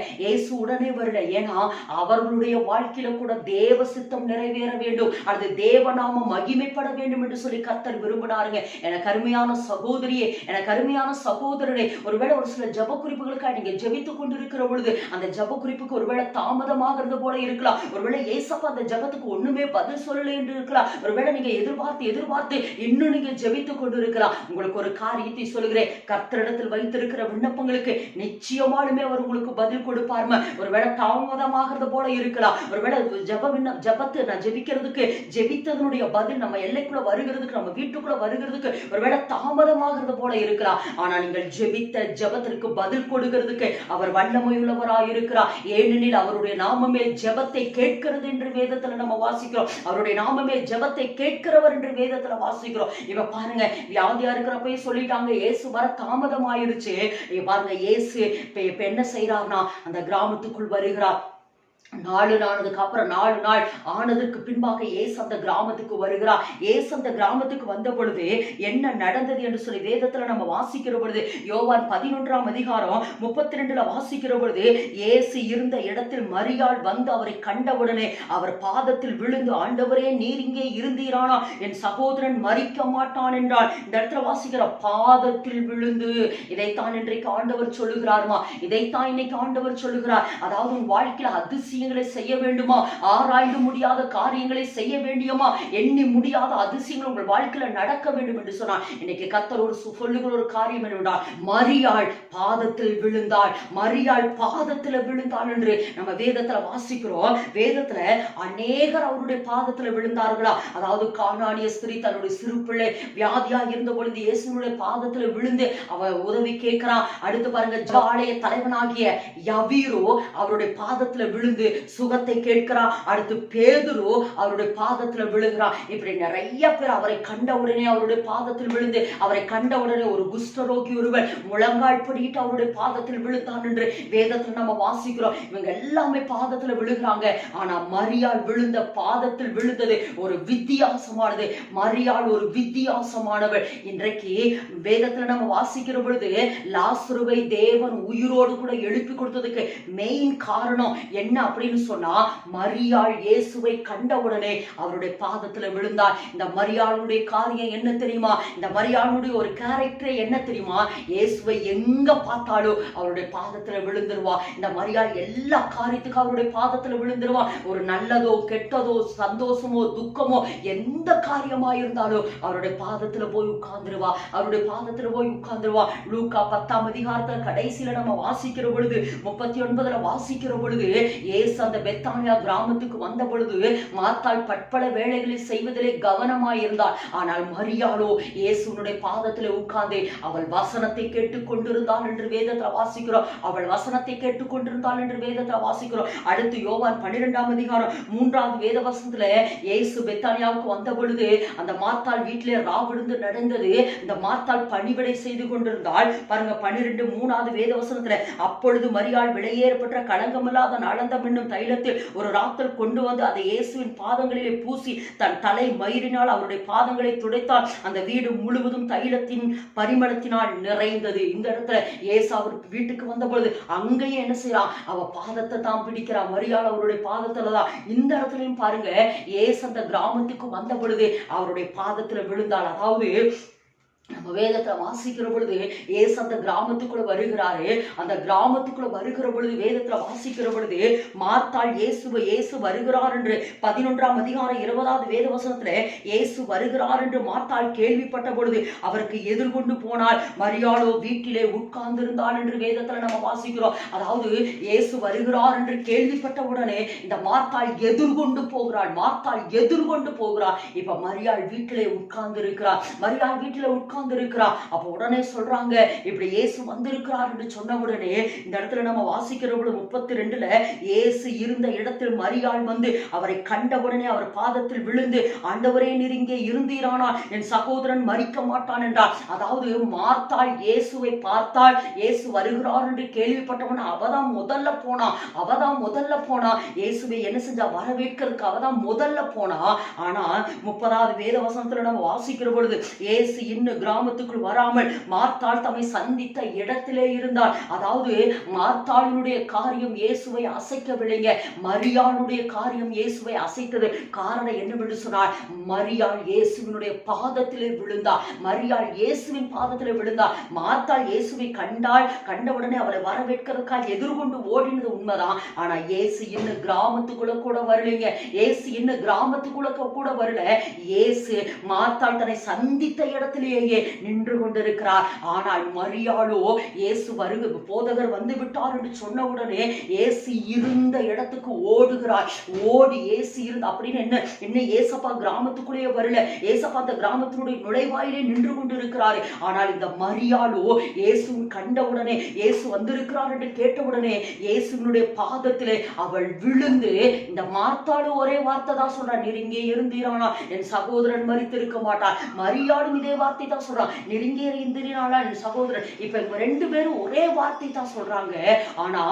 ஏன்னா அவர்களுடைய வாழ்க்கையில கூட தேவ சித்தம் நிறைவேற வேண்டும், அது தேவநாமம் மகிமைப்பட வேண்டும் என்று சொல்லி கர்த்தர் விரும்பினாருங்க. எனக்கு அருமையான சகோதரியே, எனக்கு அருமையான சகோதரனே, ஒருவேளை ஒரு சில ஜப குறிப்புகளுக்காக நீங்க ஜெபித்துக் கொண்டிருக்கிற பொழுது அந்த ஜப குறிப்புக்கு ஒருவேளை தாமதமாகிறது போல இருக்கலாம். ஒருவேளை ஏசப்பா அந்த ஜபத்துக்கு ஒண்ணுமே பதில் சொல்லலை என்று இருக்கலாம். ஒருவேளை நீங்க எதிர்பார்த்து இன்னும் நீங்க ஜெபித்துக் கொண்டு இருக்கலாம். உங்களுக்கு ஒரு காரியத்தை சொல்லுகிறேன், கர்த்தரிடத்தில் வைத்திருக்கிற விண்ணப்பங்களுக்கு நிச்சயமாலுமே அவர் உங்களுக்கு பதில் கொடுப்பாருமா. ஒருவேளை தாமதமாகிறது போல இருக்கலாம். ஒருவேளை ஜபத்தை நான் ஜெபித்ததனுடைய பதில் நம்ம எல்லைக்குள்ள வருகிறதுக்கு, நம்ம வீட்டுக்குள்ள வருகிறதுக்கு ஒருவேளை தாமதமாகிறது போல இருக்கலாம். ஆனா நீங்கள் ஜெபித்த ஜபத்திற்கு பதில் கொடுக்கிறதுக்கு அவர் வல்லமையுள்ளவராய் இருக்கிறார். ஏனெனில் அவருடைய நாமமே ஜெபத்தை கேட்கிறது என்று வேதத்துல நம்ம வாசிக்கிறோம். அவருடைய நாமமே ஜெபத்தை கேட்கிறவர் என்று வேதத்துல வாசிக்கிறோம். இப்ப பாருங்க, வியாதியா இருக்கிறப்ப சொல்லிட்டாங்க இயேசு வர தாமதம் ஆயிடுச்சு. பாருங்க, இயேசு இப்ப என்ன செய்யறாருன்னா அந்த கிராமத்துக்குள் வருகிறார். 4 நாளுக்கு அப்புறம் 4 நாள் ஆனதுக்கு பின்பாக இயேசு அந்த கிராமத்துக்கு வருகிறார். இயேசு அந்த கிராமத்துக்கு வந்த பொழுது என்ன நடந்தது என்று சொல்லி வேதத்துல நம்ம வாசிக்கிற பொழுது, யோவான் 11ஆம் அதிகாரம் 32ல வாசிக்கிற பொழுது, இயேசு இருந்த இடத்தில் மரியாள் வந்து அவரை கண்டவுடனே அவர் பாதத்தில் விழுந்து, ஆண்டவரே நீர் இங்கே இருந்தீரானா என் சகோதரன் மரிக்க மாட்டான் என்றால். இந்த இடத்துல வாசிக்கிற பாதத்தில் விழுந்து, இதைத்தான் இன்றைக்கு ஆண்டவர் சொல்லுகிறாருமா, இதைத்தான் இன்னைக்கு ஆண்டவர் சொல்லுகிறார். அதாவது உன் வாழ்க்கையில அதிசயங்களை செய்ய வேண்டுமா, ஆராய்ந்து முடியாத காரியங்களை செய்ய வேண்டியமா, எண்ணி முடியாத அதிசயங்கள் உங்கள் வாழ்க்கையில நடக்க வேண்டும் என்று சொன்னார். இன்னைக்கு கர்த்தர் சொல்லுகிற ஒரு காரியம் என்னவென்றால், மரியாள் பாதத்தில் விழுந்தாள், மரியாள் பாதத்துல விழுந்தாள் என்று நம்ம வேதத்துல வாசிக்கிறோம். வேதத்துல அநேகர் அவருடைய பாதத்துல விழுந்தார்களா. அதாவது கானானிய ஸ்திரீ தன்னுடைய சிறு பிள்ளை வியாதியா இருந்த பொழுது இயேசுனுடைய பாதத்துல விழுந்து அவ உதவி கேட்கிறான். அடுத்து பாருங்க, ஜாலய தலைவனாகிய யவீரோ அவருடைய பாதத்துல விழுந்து சுகத்தை கேட்கிறான். அடுத்து பேதுரு அவருடைய பாதத்துல விழுகிறான். இப்படி நிறைய பேர் அவரை கண்டவுடனே அவருடைய பாதத்தில் விழுந்து, அவரை கண்டவுடனே ஒரு குஷ்டரோகி ஒருவர் முழங்கால் படிட்டு அவருடைய பாதத்தில் விழுந்தான் என்று வேதத்துல நம்ம வாசிக்கிறோம். இவங்க எல்லாமே பாதத்துல விழுகிறாங்க. ஆனா மரியாள் விழுந்த பாதத்தில் விழுந்தது ஒரு வித்தியாசமானது. மரியாள் ஒரு வித்தியாசமானவர். இன்றைக்கு வேதத்துல நம்ம வாசிக்கிற பொழுது லாசருவை தேவன் உயிரோடு கூட எழுப்பி கொடுத்ததுக்கு மெயின் காரணம் என்ன அப்படின்னு சொன்னா, மரியாள் இயேசுவை கண்டவுடனே அவருடைய பாதத்துல விழுந்தார். இந்த மரியாளுடைய காரியம் என்ன தெரியுமா, இந்த மரியாளுடைய ஒரு கேரக்டர் என்ன தெரியுமா, இயேசுவை எங்க பார்த்தாலும் அவருடைய பாதத்துல விழுந்துருவா. இந்த மரியாள் எல்லா காரியத்துக்கும் அவருடைய பாதத்துல விழுந்துருவா. ஒரு நல்லதோ கெட்டதோ சந்தோஷமோ துக்கமோ எந்த காரியமா இருந்தாலும் அவருடைய பாதத்துல போய் உட்கார்ந்துருவா, அவருடைய பாதத்துல போய் உட்கார்ந்துருவா. லூக்கா 10ஆம் அதிகாரத்துல கடைசியில நம்ம வாசிக்கிற பொழுது 39ல வாசிக்கிற பொழுது, இயேசு அந்த பெத்தானியா கிராமத்துக்கு வந்த பொழுது மார்த்தாள் பற்பல வேலைகளில் செய்வதிலே கவனமாய் இருந்தாள். ஆனால் மரியாளோ இயேசுனுடைய பாதத்திலே உட்கார்ந்து அவள் வசனத்தை கேட்டுக் கொண்டிருந்தாள் என்று வேதத்துல வாசிக்கிறோம். அவள் வசனத்தை கேட்டுக் கொண்டிருந்தாள் என்று வேதத்துல வாசிக்கிறோம். அடுத்து யோவான் 12ஆம் அதிகாரம் 3வது வேத வசனத்துல, இயேசு பெத்தானியாவுக்கு வந்த பொழுது அந்த மார்த்தாள் வீட்டிலே ராவிழுந்து நடந்தது. இந்த மார்த்தாள் பணிவிடை செய்து கொண்டிருந்தாள். பாருங்க 12:3வது வேத வசனத்துல, அப்பொழுது மரியாள் விலையேறப்பட்ட களங்கமில்லாத நலந்தம் என்னும் தைலத்தில் ஒரு ராத்தல் கொண்டு வந்து அதை இயேசுவின் பாதங்களிலே பூசி தன் தலை மயிரினால் அவருடைய பாதங்களை துடைத்தால் அந்த வீடு முழுவதும் தைலத்தின் பரிமளத்தினால் நிறைந்தது. இந்த இடத்துல இயேசு அவர் வீட்டுக்கு வந்த பொழுது அங்கேயே என்ன செய்யறான், அவ பாதத்தை தான் பிடிக்கிறான். மரியாள் அவருடைய பாதத்துலதான். இந்த இடத்துலயும் பாருங்க, இயேசு அந்த கிராமத்துக்கு வந்த பொழுது அவருடைய பாதத்துல விழுந்தாள். அதாவது நம்ம வேதத்தை வாசிக்கிற பொழுது இயேசு அந்த கிராமத்துக்குள்ள வருகிறாரு. அந்த கிராமத்துக்குள்ள வருகிற பொழுது வேதத்துல வாசிக்கிற பொழுது மார்த்தாள் இயேசு வருகிறார் என்று 11ஆம் அதிகாரம் 20வது வேத வசனத்துல இயேசு வருகிறார் என்று மார்த்தாள் கேள்விப்பட்ட பொழுது அவருக்கு எதிர்கொண்டு போனாள். மரியாளோ வீட்டிலே உட்கார்ந்து இருந்தாள் என்று வேதத்துல நம்ம வாசிக்கிறோம். அதாவது இயேசு வருகிறார் என்று கேள்விப்பட்ட உடனே இந்த மார்த்தாள் எதிர்கொண்டு போகிறாள். இப்ப மரியாள் வீட்டிலே உட்கார்ந்து இருக்கிறார். மரியாள் வீட்டிலே உட்கார்ந்திருக்கிறா. அப்ப உடனே சொல்றாங்க, இப்படி இயேசு வந்திருக்கிறார் என்று சொன்ன உடனே இந்த இடத்துல நம்ம வாசிக்கிற பொழுது 32ல, இயேசு இருந்த இடத்தில் மரியாள் வந்து அவரை கண்டவுடனே அவர் பாதத்தில் விழுந்து, ஆண்டவரே நீர் இங்கே இருந்தீரானா என் சகோதரன் மரிக்க மாட்டான் என்றார். அதாவது மார்த்தாள் இயேசுவை பார்த்தாள். இயேசு வருகிறார் என்று கேள்விப்பட்டவன் அவதான் முதல்ல போனா. இயேசுவை என்ன செஞ்சா, வரவேற்கிறதுக்கு அவதான் முதல்ல போனா. ஆனா 30வது வேத வசனத்துல நம்ம வாசிக்கிற பொழுது, இயேசு இன்னும் கிராமத்துக்குள் வராமல் மார்த்தாள் தம்மை சந்தித்த இடத்திலே இருந்தால், அதாவது மார்த்தாளினுடைய காரியம் இயேசுவை அசைக்கவில்லைங்க, மரியாளுடைய காரியம் இயேசுவை அசைத்தது. காரணம் என்னவென்று சொன்னால், மரியாள் இயேசுவினுடைய பாதத்திலே விழுந்தார். மரியாள் இயேசுவின் பாதத்திலே விழுந்தார். மார்த்தாள் இயேசுவை கண்டவுடனே அவளை வரவேற்கிறதுக்காக எதிர்கொண்டு ஓடினது உண்மைதான். ஆனா இயேசு இன்னும் கிராமத்துக்குள்ள கூட வரலைங்க. இயேசு இன்னும் கிராமத்துக்குள்ள கூட வரல. இயேசு மார்த்தாள் தன்னை சந்தித்த இடத்திலேயே நின்று கொண்டிருக்கிறார். ஆனால் மரியாளோ இயேசு போதகர் வந்து விட்டார் என்று சொன்ன உடனே இயேசு இருந்த இடத்துக்கு ஓடுகிறார். ஓடி இயேசு இருந்து அப்படின்னு என்ன ஏசப்பா கிராமத்துக்குள்ளேயே வரல. ஏசப்பா அந்த கிராமத்தினுடைய நுழைவாயிலே நின்று கொண்டிருக்கிறார். ஆனால் இந்த மரியாளோ இயேசு கண்டவுடனே, இயேசு வந்திருக்கிறார் என்று கேட்டவுடனே இயேசுவினுடைய பாதத்திலே அவள் விழுந்து, இந்த மார்த்தாளும் ஒரே வார்த்தை தான் சொல்றான், நீர் இங்கே இருந்தீரானா என் சகோதரன் மரித்திருக்க மாட்டார். மரியாளும் இதே வார்த்தை தான் சொல்றான், நீர் இங்கே இருந்தீரானா என் சகோதரன். இப்ப ரெண்டு பேரும் ஒரே வார்த்தை தான் சொல்றாங்க. ஆனா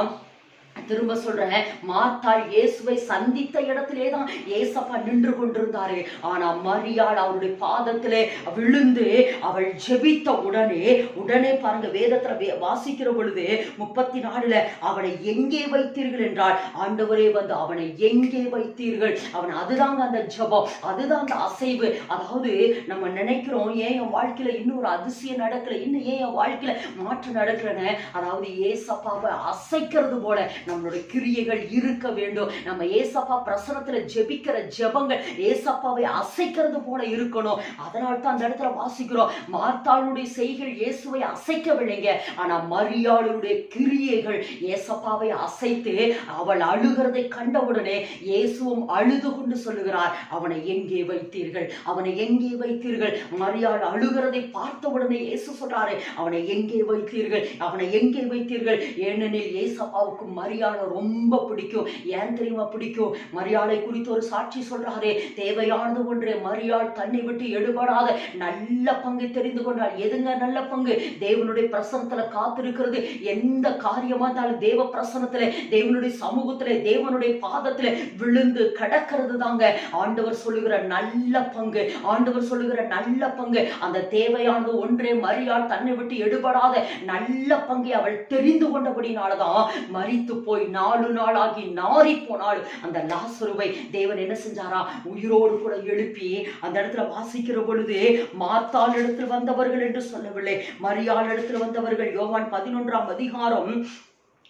திரும்ப சொல்றேன், மார்த்தாள் இயேசுவை சந்தித்த இடத்திலே தான் ஏசப்பா நின்று கொண்டிருந்தாரு. ஆனா மரியாள் அவருடைய பாதத்திலே விழுந்து அவள் ஜெபித்த உடனே பாருங்க, வேதத்துல வாசிக்கிற பொழுது 34 அவனை எங்கே வைத்தீர்கள் என்றால், ஆண்டவரே வந்து அவனை எங்கே வைத்தீர்கள். அவன் அதுதாங்க அந்த ஜெபம், அதுதான் அந்த அசைவு. அதாவது நம்ம நினைக்கிறோம், ஏன் என் வாழ்க்கையில இன்னும் ஒரு அதிசயம் நடக்கல, இன்னும் ஏன் என் வாழ்க்கையில மாற்றம் நடக்கலன்னு. அதாவது ஏசப்பாவை அசைக்கிறது போல நம்மளுடைய கிரியைகள் இருக்க வேண்டும். நம்ம ஏசப்பா பிரசனத்துல ஜெபிக்கிற ஜெபங்கள் ஏசப்பாவை அசைக்கிறது போல இருக்கணும். அதனால தான் அந்த இடத்துல வாசிக்கிறோம், மார்த்தாளுடைய செய்கைகள் இயேசுவை அசைக்கவில்லைங்க, ஆனா மரியாளுடைய கிரியைகள் ஏசப்பாவை அசைத்து அவள் அழுகிறதை கண்டவுடனே இயேசுவும் அழுது கொண்டு சொல்லுகிறார், அவனை எங்கே வைத்தீர்கள், அவனை எங்கே வைத்தீர்கள். மரியாள் அழுகிறதை பார்த்தவுடனே இயேசு சொல்றாரு, அவனை எங்கே வைத்தீர்கள், அவனை எங்கே வைத்தீர்கள். ஏனெனில் ஏசப்பாவுக்கு மரியாள் ரொம்ப பிடிக்கும். ஏன் தெரியுமா பிடிக்கும்? மரியாளை குறித்து ஒரு சாட்சி சொல்றாரு, தேவையானது ஒன்றே, மரியாள் தன்னை விட்டு எடுபடாத நல்ல பங்கு தெரிந்து கொண்டாள். எதுங்க நல்ல பங்கு? தேவனுடைய பிரசனத்துல காத்திருக்கிறது. எந்த காரியமா இருந்தாலும் தேவ பிரசனத்துல, தேவனுடைய சமூகத்துல, தேவனுடைய பாதத்துல விழுந்து கடக்கிறது தாங்க ஆண்டவர் சொல்லுகிற நல்ல பங்கு. ஆண்டவர் சொல்லுகிற நல்ல பங்கு அந்த தேவையானது ஒன்றே, மரியாள் தன்னை விட்டு எடுபடாத நல்ல பங்கை அவள் தெரிந்து கொண்டபடினாலதான் மரித்து போய் 4 நாளாகி நாறி போனாள் அந்த லாசருவை தேவன் என்ன செஞ்சாரா, உயிரோடு கூட எழுப்பி அந்த இடத்துல வாசிக்கிற பொழுது, மார்த்தாள் இடத்தில் வந்தவர்கள் என்று சொல்லவில்லை, மரியாள் இடத்தில் வந்தவர்கள். யோவான் 11ஆம் அதிகாரம்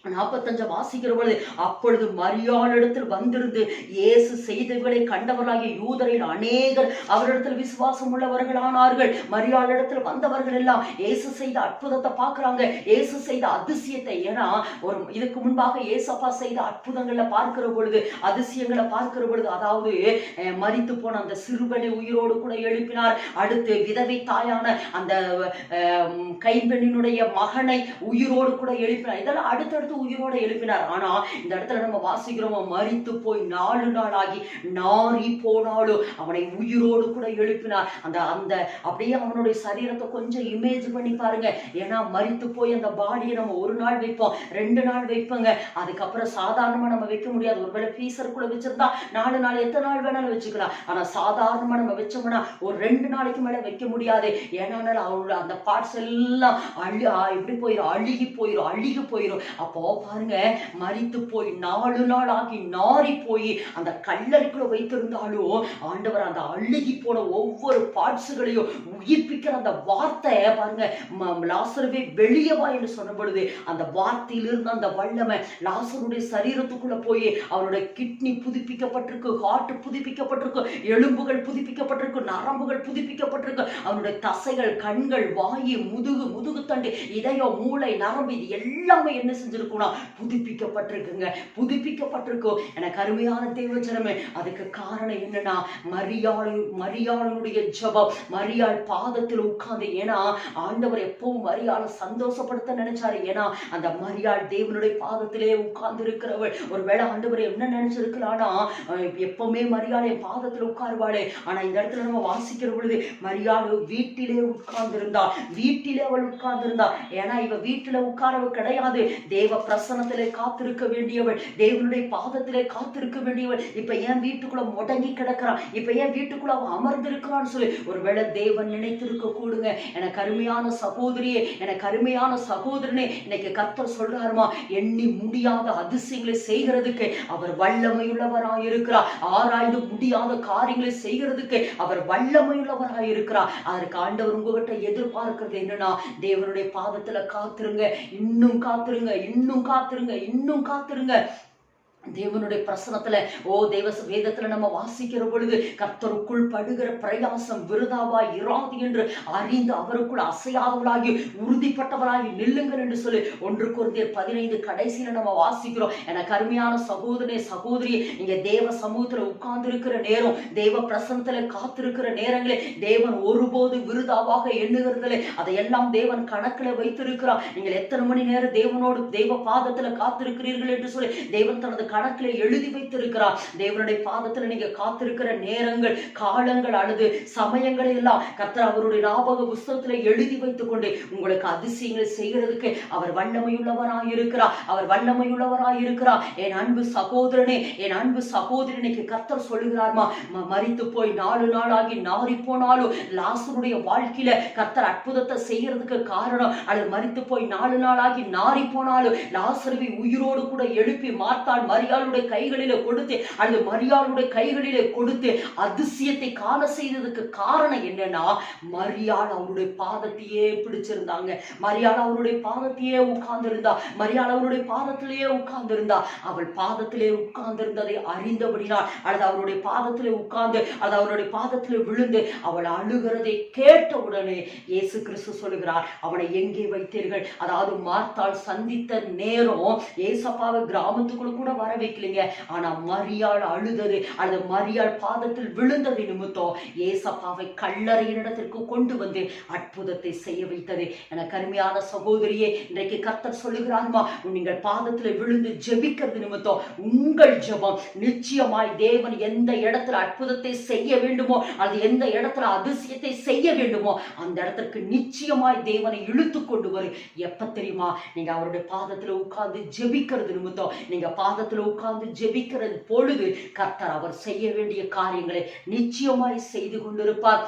45 வாசிக்கிற பொழுது, அப்பொழுது மரியாளிடத்தில் வந்திருந்து இயேசு செய்தவர்களை கண்டவர்களாகிய யூதரில் அநேகர் அவரிடத்தில் விசுவாசம் உள்ளவர்களானார்கள். மரியாளிடத்தில் வந்தவர்கள் எல்லாம் இயேசு செய்த அற்புதத்தை பார்க்கிறாங்க, இயேசு செய்த அதிசயத்தை. ஏன்னா ஒரு இதுக்கு முன்பாக ஏசப்பா செய்த அற்புதங்களை பார்க்கிற பொழுது, அதிசயங்களை பார்க்கிற பொழுது, அதாவது மரித்து போன அந்த சிறுவனை உயிரோடு கூட எழுப்பினார். அடுத்து விதவை தாயான அந்த கைம்பெண்ணினுடைய மகனை உயிரோடு கூட எழுப்பினார். இதெல்லாம் அடுத்தடுத்து உயிரோடு எழுப்பினார். ஆனா இந்த இடத்துல நம்ம வாசிக்கிறோம், மரித்து போய் 4 நாளாகி நாறி போனாலும் அவனை உயிரோடு கூட எழுப்பினார். அந்த அந்த அப்படியே அவனுடைய சரீரத்தை கொஞ்சம் இமேஜ் பண்ணி பாருங்க. ஏன்னா மரித்து போய் அந்த பாடியை நம்ம 1 நாள் வைப்போம், 2 நாள் வைப்போங்க, அதுக்கப்புறம் சாதாரணமா நம்ம வைக்க முடியாது. ஒருவேளை ஃப்ரீசருக்குள்ள வச்சிருந்தா 4 நாள் எத்தனை நாள் வேணாலும் வச்சுக்கலாம். ஆனா சாதாரணமா நம்ம வச்சோம்னா ஒரு 2 நாளைக்கு மேல வைக்க முடியாது. ஏன்னா அவனோட அந்த பார்ட்ஸ் எல்லாம் எப்படி போயிடும், அழுகி போயிடும். அப்போ பாருங்க, மரித்து போய் 4 நாள் ஆகி நாறி போய் அந்த கல்லறைக்குள்ள வைத்திருந்தாலும் ஆண்டவர் அந்த அழுகி போன ஒவ்வொரு பார்ட்ஸுகளையும் உயிர்ப்பிக்கிற அந்த வார்த்தை பாருங்க, லாசருவே வெளியே வா என்று சொன்ன பொழுது அந்த வார்த்தையிலிருந்து அந்த வல்லமை லாசருடைய சரீரத்துக்குள்ள போய் அவனுடைய கிட்னி புதுப்பிக்கப்பட்டிருக்கு, ஹார்ட் புதுப்பிக்கப்பட்டிருக்கு, எலும்புகள் புதுப்பிக்கப்பட்டிருக்கு, நரம்புகள் புதுப்பிக்கப்பட்டிருக்கு, அவனுடைய தசைகள், கண்கள், வாயு, முதுகு தண்டு, இதயம், மூளை, நரம்பு, இது எல்லாமே என்ன செஞ்சிருக்கும்னா புதுப்பிக்கப்பட்டிருக்குங்க, புதுப்பிக்கப்பட்டிருக்கும். எனக்கு அருமையான தேவஜனமே, அதுக்கு காரணம் என்னன்னா மரியாளுடைய ஜெபம், மரியாள் பாதத்தில் உட்கார்ந்து. ஏன்னா ஆண்டவர் எப்பவும் மரியாளை சந்தோஷப்படுத்த நினைச்சாரு. ஏன்னா அந்த மரியாள் தேவனுடைய பாதத்திலே உட்கார்ந்து இருக்கிறவள். ஒருவேளை ஆண்டவர் என்ன நினைச்சிருக்கலாம்னா, எப்பவுமே மரியாள் என் பாதத்தில் உட்காருவாளே. ஆனா இந்த இடத்துல நம்ம வாசிக்கிற பொழுது மரியாள் வீட்டிலே உட்கார்ந்திருந்தா, வீட்டிலே அவள் உட்கார்ந்திருந்தா. ஏன்னா இவ வீட்டுல உட்காரவு கிடையாது, தேவ பிரசன்னத்திலே காத்திருக்க வேண்டியவள், தேவனுடைய பாதத்திலே காத்திருக்க வேண்டியவள் இப்ப ஏன் வீட்டுக்குள்ள முடங்கி கிடக்கிறான், இப்ப ஏன் வீட்டுக்குள்ள அவன் அமர்ந்திருக்கிறான்னு சொல்லி ஒருவேளை தேவன் நினைத்திருக்க கூடுங்க. எனக்கு அருமையான சகோதரியே, எனக்கு அருமையான சகோதரனே, இன்னைக்கு கர்த்தர் சொல்றாருமா, எண்ணி முடியாத அதிசயங்களை செய்கிறதுக்கு அவர் வல்லமையுள்ளவராய் இருக்கிறார். ஆராய்ந்து முடியாத காரியங்களை செய்கிறதுக்கு அவர் வல்லமையுள்ளவராய் இருக்கிறார். அதற்கு ஆண்டவர் உங்ககிட்ட எதிர்பார்க்கிறது என்னன்னா, தேவனுடைய பாதத்துல காத்திருங்க, இன்னும் காத்திருங்க, இன்னும் காத்திருங்க, இன்னும் காத்திருங்க. தேவனுடைய பிரசனத்துல தேவ வேதத்துல நம்ம வாசிக்கிற பொழுது, கர்த்தருக்குள் படுகிற பிரயாசம் விருதாவாய் இராது என்று அறிந்து அவருக்குள் அசையாதவளாகி உறுதிப்பட்டவளாகி நில்லுங்கள் என்று சொல்லி 1 கொரிந்தியர் 15 கடைசியில நம்ம வாசிக்கிறோம். எனக்கு அருமையான சகோதரனே, சகோதரியே, நீங்க தேவ சமூகத்துல உட்கார்ந்து இருக்கிற நேரம், தேவ பிரசனத்துல காத்திருக்கிற நேரங்களே தேவன் ஒருபோது விருதாவாக எண்ணுகிறதில்லை. அதையெல்லாம் தேவன் கணக்குல வைத்திருக்கிறார். நீங்கள் எத்தனை மணி நேரம் தேவனோடு தேவ பாதத்துல காத்திருக்கிறீர்கள் என்று சொல்லி தேவன் தனது கணக்கிலே எழுதி வைத்திருக்கிறார். தேவனுடைய பாதத்துல நீங்க காத்திருக்கிற நேரங்கள், காலங்கள் அல்லது சமயங்களை எல்லாம் கர்த்தர் அவருடைய ஞாபக புஸ்தகத்துல எழுதி வைத்துக் கொண்டு உங்களுக்கு அதிசயங்களை செய்கிறதுக்கு அவர் வல்லமையுள்ளவராய் இருக்கிறார். அவர் வல்லமையுள்ளவராய் இருக்கிறார். என் அன்பு சகோதரனே, என் அன்பு சகோதரனுக்கு கர்த்தர் சொல்லுகிறார்மா, மரித்து போய் 4 நாளாகி நாறி போனாலும் லாசருடைய வாழ்க்கையில கர்த்தர் அற்புதத்தை செய்யறதுக்கு காரணம், அல்லது மரித்து போய் 4 நாளாகி நாறி போனாலும் லாசருவை உயிரோடு கூட எழுப்பி மார்த்தாள் மரியாளுடைய கைகளிலே கொடுத்து, அல்லது மரியாளுடைய கைகளிலே கொடுத்து அதிசயத்தை காண செய்ததுக்கு காரணம் என்னன்னா, மரியாள் அவருடைய பாதத்தையே பிடிச்சிருந்தாங்க. மரியாள் அவருடைய பாதத்தையே உட்கார்ந்திருந்தா, மரியாள் அவருடைய பாதத்திலேயே உட்கார்ந்திருந்தா. அவள் பாதத்திலே உட்கார்ந்திருந்ததை அறிந்தபடினால், அல்லது அவருடைய பாதத்திலே உட்கார்ந்து, அல்லது அவருடைய பாதத்திலே விழுந்து அவள் அழுகிறதை கேட்ட உடனே இயேசு கிறிஸ்து சொல்லுகிறார், அவனை எங்கே வைத்தீர்கள்? அதாவது மார்த்தாள் சந்தித்த நேரம் ஏசப்பாவை கிராமத்துக்குள்ள கூட வர வைக்கலீங்க. ஆனா மரியாள் அழுதது, அல்லது மரியாள் பாதத்தில் விழுந்தது நிமித்தம் ஏசப்பாவை கல்லறையினிடத்திற்கு கொண்டு வந்து அற்புதத்தை செய்ய வைத்தது. எனக்கு அருமையான சகோதரியே, இன்றைக்கு கர்த்தர் சொல்லுகிறார்மா, நீங்கள் பாதத்தில் விழுந்து ஜெபிக்கிறது நிமித்தம் உங்கள் ஜெபம் நிச்சயமாய் தேவன் எந்த இடத்துல அற்புதத்தை செய்ய வேண்டுமோ, அது எந்த இடத்துல அதிசயத்தை செய்ய வேண்டுமோ அந்த இடத்திற்கு நிச்சயமாய் தேவனை இழுத்து கொண்டு வரும். எப்ப தெரியுமா? நீங்க அவருடைய பாதத்துல உட்கார்ந்து ஜெபிக்கிறது நிமித்தம், நீங்க பாதத்துல உட்கார்ந்து ஜெபிக்கிறது பொழுது கர்த்தர் அவர் செய்ய வேண்டிய காரியங்களை நிச்சயமாய் செய்து கொண்டிருப்பார்.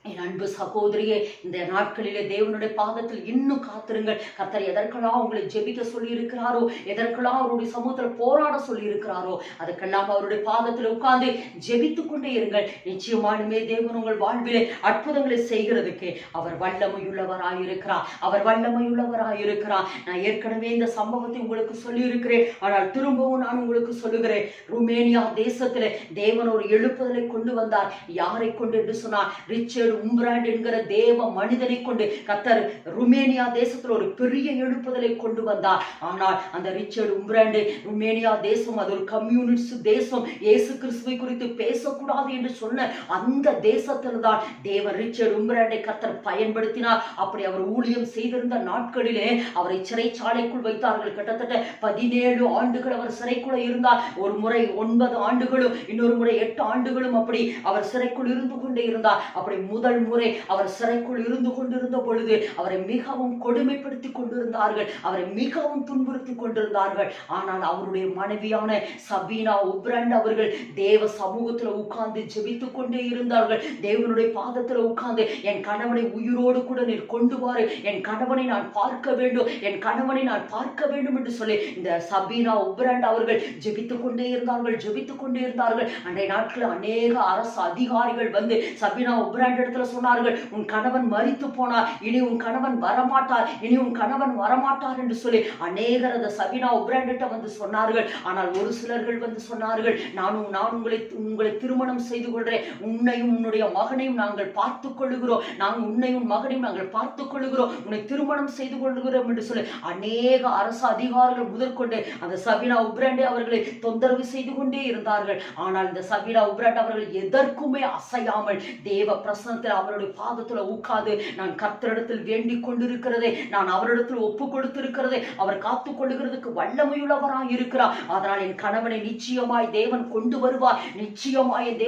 என் அன்பு சகோதரியே, இந்த நாட்களிலே தேவனுடைய பாதத்தில் இன்னும் காத்திருங்கள். கர்த்தர் எதற்கெல்லாம் உங்களை ஜெபிக்க சொல்லி இருக்கிறாரோ, எதற்கெல்லாம் அவருடைய சமூகத்தில் போராட சொல்லி இருக்கிறாரோ, அதுக்கெல்லாம் அவருடைய பாதத்தில் உட்கார்ந்து ஜெபித்துக் கொண்டே இருங்கள். நிச்சயமானுமே தேவன் உங்கள் வாழ்விலே அற்புதங்களை செய்கிறதுக்கு அவர் வல்லமையுள்ளவராயிருக்கிறார். அவர் வல்லமையுள்ளவராயிருக்கிறார். நான் ஏற்கனவே இந்த சம்பவத்தை உங்களுக்கு சொல்லி இருக்கிறேன், ஆனால் திரும்பவும் நான் உங்களுக்கு சொல்லுகிறேன். ருமேனியா தேசத்திலே தேவன் ஒரு எழுப்புதலை கொண்டு வந்தார். யாரை கொண்டு என்று சொன்னார்? ரிச்சர்ட் உம்ப்ராண்ட் என்கிற தேவ மனிதனை கொண்டு கர்த்தர் ருமேனியா தேசத்தில் ஒரு பெரிய எழுப்புதலை கொண்டு வந்தார். ஆனால் அந்த ரிச்சர்ட் உம்ப்ராண்ட், ருமேனியா தேசம் அது ஒரு கம்யூனிஸ்ட் தேசம், இயேசு கிறிஸ்துவை குறித்து பேசக்கூடாது என்று சொன்ன அந்த தேசத்தில் தான் தேவன் ரிச்சர்ட் உம்ப்ராண்டை கர்த்தர் பயன்படுத்தினார். அப்படி அவர் ஊழியம் செய்திருந்த நாட்களிலே அவரை சிறைச்சாலைக்குள் வைத்தார்கள். கிட்டத்தட்ட 17 ஆண்டுகள் அவர் சிறைக்குள்ள இருந்தார். ஒரு முறை 9 ஆண்டுகளும், இன்னொரு முறை 8 ஆண்டுகளும் அப்படி அவர் சிறைக்குள் இருந்து கொண்டே இருந்தார். அப்படி முதல் முறை அவர் சிறைக்குள் இருந்து கொண்டிருந்த பொழுது அவரை மிகவும் கொடுமைப்படுத்தி கொண்டிருந்தார்கள், அவரை மிகவும் துன்புறுத்தி கொண்டிருந்தார்கள். ஆனால் அவருடைய மனைவியான சபீனா உப்ராண்ட் அவர்கள் தேவ சமூகத்தில் உட்கார்ந்து ஜெபித்துக் கொண்டே இருந்தார்கள். தேவனுடைய பாதத்தில் உட்கார்ந்து, என் கணவனை உயிரோடு கூட நீர் கொண்டு வாரு, என் கணவனை நான் பார்க்க வேண்டும், என் கணவனை நான் பார்க்க வேண்டும் என்று சொல்லி இந்த சபீனா உப்ராண்ட் அவர்கள் ஜெபித்துக் கொண்டே இருந்தார்கள், ஜெபித்துக் கொண்டே இருந்தார்கள். அன்றைய நாட்களில் அநேக அரசு அதிகாரிகள் வந்து சபீனா உப்ராண்ட் இடத்துல சொன்னார்கள், உன் கணவன் மரித்து போனார், இனி உன் கணவன் வரமாட்டார், இனி உன் கணவன் வரமாட்டார் என்று சொல்லி அநேகர் அந்த சபீனா உப்ராண்ட் வந்து சொன்னார்கள். ஆனால் ஒரு சிலர்கள் வந்து சொன்னார்கள், நான் உங்களை திருமணம் செய்து கொள்றேன், உன்னையும் உன்னுடைய மகனையும் நாங்கள் பார்த்துக் கொள்ளுகிறோம், நாங்கள் உன்னையும் மகனையும் நாங்கள் பார்த்துக் கொள்ளுகிறோம், உன்னை திருமணம் செய்து கொள்ளுகிறோம் என்று சொல்லி அநேக அரசு அதிகாரிகள் முதற்கொண்டு அந்த சபீனா உப்ராண்டை அவர்களை தொந்தரவு செய்து கொண்டே இருந்தார்கள். ஆனால் இந்த சபீனா உப்ராண்ட் அவர்கள் எதற்குமே அசையாமல் தேவ பிரசன்னத்தில் அவருடைய பாதத்துல உட்கார்ந்து, நான் கர்த்தரிடத்தில் வேண்டிக் கொண்டிருக்கிறதை, நான் அவரிடத்தில் ஒப்பு கொடுத்திருக்கிறதை அவர் காத்துக் கொள்ளுகிறதுக்கு வல்லமையுள்ளவராய் இருக்கிறார். அதனால் என் கணவனை நிச்சயமாய் தேவன் கொண்டு வருவார், நிச்சயமாய் என்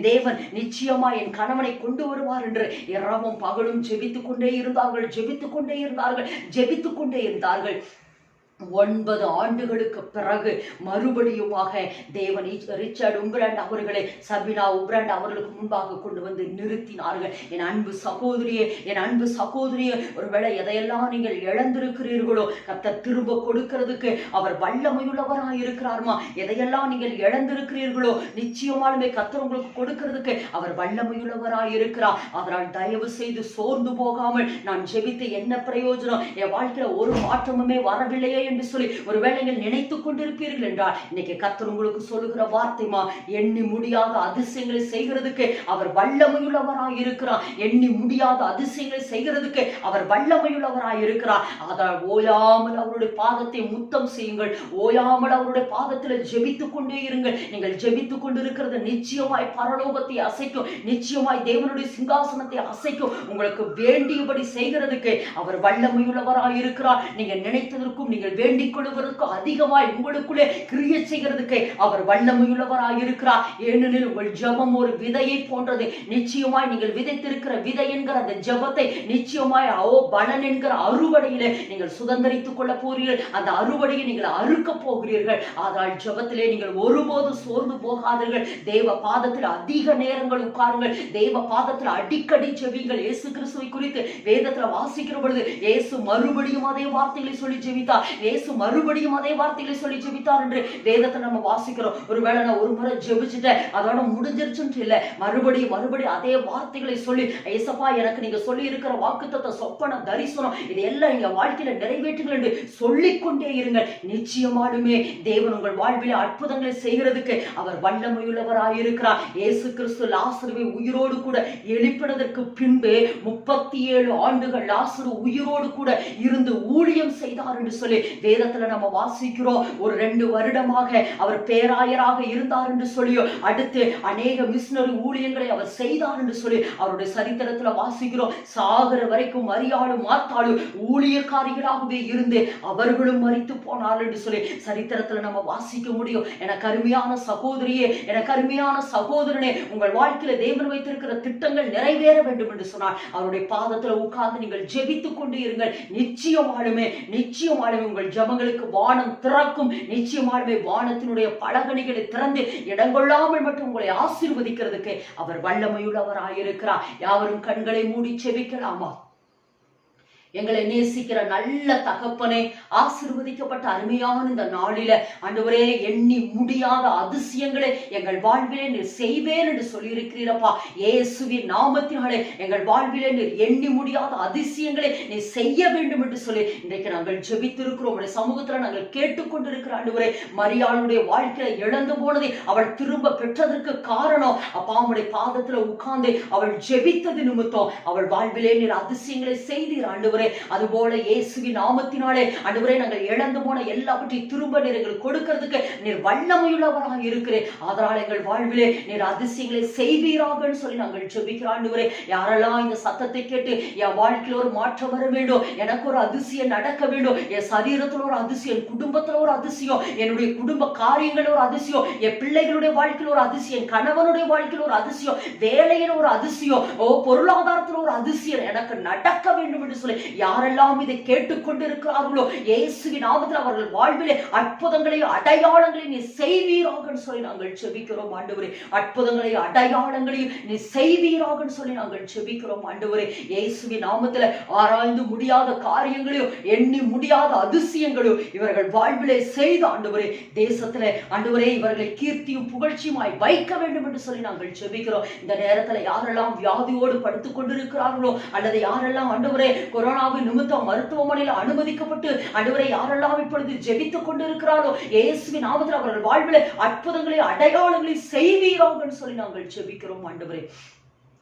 தேவன் நிச்சயமாய் என் கணவனை கொண்டு வருவார் என்று இரவும் பகலும் ஜெபித்துக் கொண்டே இருந்தார்கள், ஜெபித்துக் கொண்டே இருந்தார்கள், ஜெபித்துக் கொண்டே இருந்தார்கள். 9 ஆண்டுகளுக்கு பிறகு மறுபடியுமாக தேவன் ரிச்சர்ட் உம்பிராண்ட் அவர்களை சபினா உம்பிராண்ட் அவர்களுக்கு முன்பாக கொண்டு வந்து நிறுத்தினார்கள். என் அன்பு சகோதரியே, என் அன்பு சகோதரியே, ஒருவேளை எதையெல்லாம் நீங்கள் இழந்திருக்கிறீர்களோ கர்த்தர் திரும்ப கொடுக்கிறதுக்கு அவர் வல்லமையுள்ளவராக இருக்கிறார்மா. எதையெல்லாம் நீங்கள் இழந்திருக்கிறீர்களோ நிச்சயமாலுமே கர்த்தர் உங்களுக்கு கொடுக்கிறதுக்கு அவர் வல்லமையுள்ளவராக இருக்கிறார். அதனால் தயவு செய்து சோர்ந்து போகாமல், நான் ஜெபித்து என்ன பிரயோஜனம், என் வாழ்க்கையில ஒரு மாற்றமுமே வரவில்லையே என்று சொல்லி ஒருவேளை நீங்கள் நினைத்துக் கொண்டிருப்பீர்கள் என்றால் இன்னைக்கு கர்த்தர் உங்களுக்கு சொல்லுகிற வார்த்தைமா, எண்ணி முடியாத அதிசயங்களை செய்கிறதுக்கு அவர் வல்லமையுள்ளவராய் இருக்கிறார். எண்ணி முடியாத அதிசயங்களை செய்கிறதுக்கு அவர் வல்லமையுள்ளவராய் இருக்கிறார். அதனால் ஓயாமல் அவருடைய பாதத்தை முத்தம் செய்யுங்கள், ஓயாமல் அவருடைய பாதத்தில் ஜெபித்துக் கொண்டே இருங்கள். நீங்கள் ஜெபித்துக் கொண்டிருக்கிறது நிச்சயமாய் பரலோகத்தை அசைக்கும், நிச்சயமாய் தேவனுடைய சிங்காசனத்தை அசைக்கும். உங்களுக்கு வேண்டியபடி செய்கிறதுக்கு அவர் வல்லமையுள்ளவராய் இருக்கிறார். நீங்க நினைத்ததற்கும் நீங்கள் வேண்டிக் கொள்வதற்கும் அதிகமாய் உங்களுக்குள்ளே கிரியை செய்கிறதுக்கு அவர் வல்லமையுள்ளவராய் இருக்கிறார். ஏனெனில் உங்கள் ஜெபம் ஒரு விதையை போன்றது. நிச்சயமாய் நீங்கள் விதைத்திருக்கிற விதை என்கிற அந்த ஜெபத்தை நிச்சயமாய் பலன் என்கிற அறுவடையிலே நீங்கள் சுதந்திரித்துக் கொள்ள போகிறீர்கள். அந்த அறுவடையை நீங்கள் அறுக்க போகிறீர்கள். அதனால் ஜெபத்திலே நீங்கள் ஒருபோது சோர்ந்து போகாதீர்கள். தேவ பாதத்தில் அதிக நேரங்கள் உட்காருங்கள். தேவ பாதத்தில் அடிக்கடி ஜெபிங்கள். இயேசு கிறிஸ்துவை குறித்து வேதத்தில் வாசிக்கிற பொழுது இயேசு மறுபடியும் அதே வார்த்தைகளை சொல்லி ஜெபித்தார். இயேசு மறுபடியும் அதே வார்த்தைகளை சொல்லி ஜெபித்தார் என்று வேதத்தை நம்ம வாசிக்கிறோம். ஒருவேளை நான் ஒரு முறை ஜெபிச்சுட்டேன் அதோட முடிஞ்சிருச்சுன்னு இல்லை, மறுபடியும் அதே வார்த்தைகளை சொல்லி, ஏசப்பா எனக்கு நீங்க சொல்லி இருக்கிற வாக்குத்தத்த சொப்பன தரிசனம் இது எல்லாம் எங்க வாழ்க்கையில நிறைவேற்றுங்கள் என்று சொல்லிக்கொண்டே இருங்கள். நிச்சயமாலுமே தேவன் உங்கள் வாழ்விலே அற்புதங்களை செய்கிறதுக்கு அவர் வல்லமையுள்ளவராயிருக்கிறார். இயேசு கிறிஸ்து லாசருவை உயிரோடு கூட எழுப்பினதற்கு பின்பு 37 ஆண்டுகள் லாசரு உயிரோடு கூட இருந்து ஊழியம் செய்தார் என்று சொல்லி வேதத்துல நம்ம வாசிக்கிறோம். ஒரு 2 வருடமாக அவர் பேராயராக இருந்தார் என்று சொல்லியோ, அடுத்து அநேக மிஷனரி ஊழியங்களை அவர் செய்தார் என்று சொல்லி அவருடைய சரித்திரத்துல வாசிக்கிறோம். சாகர வரைக்கும் மரியாளும் மார்த்தாளும் ஊழியக்காரிகளாகவே இருந்து அவர்களும் மரித்து போனார் என்று சொல்லி சரித்திரத்துல நம்ம வாசிக்க முடியும். எனக்கு அருமையான சகோதரியே, எனக்கு அருமையான சகோதரனே, உங்கள் வாழ்க்கையில தேவன் வைத்திருக்கிற திட்டங்கள் நிறைவேற வேண்டும் என்று சொன்னார் அவருடைய பாதத்துல உட்கார்ந்து நீங்கள் ஜெபித்துக் கொண்டு இருங்கள். நிச்சயமாலுமே உங்கள் ஜெபங்களுக்கு வானம் திறக்கும். நிச்சயமாலுமே வானத்தினுடைய பலகணிகளை திறந்து இடங்கொள்ளாமல் மட்டும் உங்களை ஆசீர்வதிக்கிறதுக்கு அவர் வல்லமையுள்ளவராயிருக்கிறார். யாவரும் கண்களை மூடி ஜெபிக்கலாமா? எங்களை நேசிக்கிற நல்ல தகப்பனே, ஆசீர்வதிக்கப்பட்ட அருமையான இந்த நாளில ஆண்டவரே, எண்ணி முடியாத அதிசயங்களை எங்கள் வாழ்விலே நீர் செய்வேன் என்று சொல்லியிருக்கிறீரப்பா. இயேசுவின் நாமத்தினாலே எங்கள் வாழ்விலே நீர் எண்ணி முடியாத அதிசயங்களை நீ செய்ய வேண்டும் என்று சொல்லி இன்றைக்கு நாங்கள் ஜெபித்திருக்கிறோம். உடைய சமூகத்துல நாங்கள் கேட்டுக்கொண்டிருக்கிற ஆண்டவரே, மரியாளுடைய வாழ்க்கையில இழந்து போனதை அவள் திரும்ப பெற்றதற்கு காரணம் அப்பா உடைய பாதத்துல உட்கார்ந்து அவள் ஜெபித்தது நிமித்தம் அவள் வாழ்விலே நீர் அதிசயங்களை செய்தீர் ஆண்டவரே. அதுபோல இயேசுவின் நாமத்தினாலே ஆண்டவரே, நாங்கள் இழந்து போன எல்லாவற்றையும் திரும்ப நீர் எங்களுக்கு கொடுக்கிறதுக்கு நீர் வல்லமையுள்ளவராக இருக்கிறேன். அதனால் எங்கள் வாழ்விலே நீர் அதிசயங்களை செய்வீராக சொல்லி நாங்கள் ஜெபிக்கிறோம் ஆண்டவரே. யாரெல்லாம் இந்த சத்தத்தை கேட்டு என் வாழ்க்கையில ஒரு மாற்றம் வர வேண்டும், எனக்கு ஒரு அதிசயம் நடக்க வேண்டும், என் சரீரத்துல ஒரு அதிசயம், குடும்பத்துல ஒரு அதிசயம், என்னுடைய குடும்ப காரியங்கள் ஒரு அதிசயம், என் பிள்ளைகளுடைய வாழ்க்கையில் ஒரு அதிசயம், கணவனுடைய வாழ்க்கையில் ஒரு அதிசயம், வேலையில் ஒரு அதிசயம், பொருளாதாரத்தில் ஒரு அதிசயம் எனக்கு நடக்க வேண்டும் என்று சொல்லி யாரெல்லாம் இதை கேட்டுக்கொண்டிருக்கிறார்களோ இயேசுவின் நாமத்தில் அவர்கள் வாழ்விலே அற்புதங்களையும் அடையாளங்களையும் நீ செய்வீராக சொல்லி நாங்கள் ஜெபிக்கிறோம் ஆண்டவரே. அற்புதங்களையும் அடையாளங்களையும் நீ செய்வீராக சொல்லி நாங்கள் ஜெபிக்கிறோம் ஆண்டவரே. இயேசுவின் நாமத்தில் ஆராய்ந்து முடியாத காரியங்களையும் எண்ணி முடியாத அதிசயங்களையும் இவர்கள் வாழ்விலே செய்த ஆண்டவரே, தேசத்திலே ஆண்டவரே இவர்களை கீர்த்தியும் புகழ்ச்சியுமாய் வைக்க வேண்டும் என்று சொல்லி நாங்கள் ஜெபிக்கிறோம். இந்த நேரத்தில் யாரெல்லாம் வியாதியோடு படுத்துக் கொண்டிருக்கிறார்களோ அல்லது யாரெல்லாம் ஆண்டவரே கொரோனாவின் நிமித்தம் மருத்துவமனையில் அனுமதிக்கப்பட்டு ஆண்டவரே யாரெல்லாம் இப்பொழுது ஜெபித்துக் கொண்டிருக்கிறாரோ இயேசுவின் நாமத்தில் அவர்கள் வாழ்வில் அற்புதங்களை அடையாளங்களை செய்வீராக சொல்லி நாங்கள் ஜெபிக்கிறோம் ஆண்டவரே.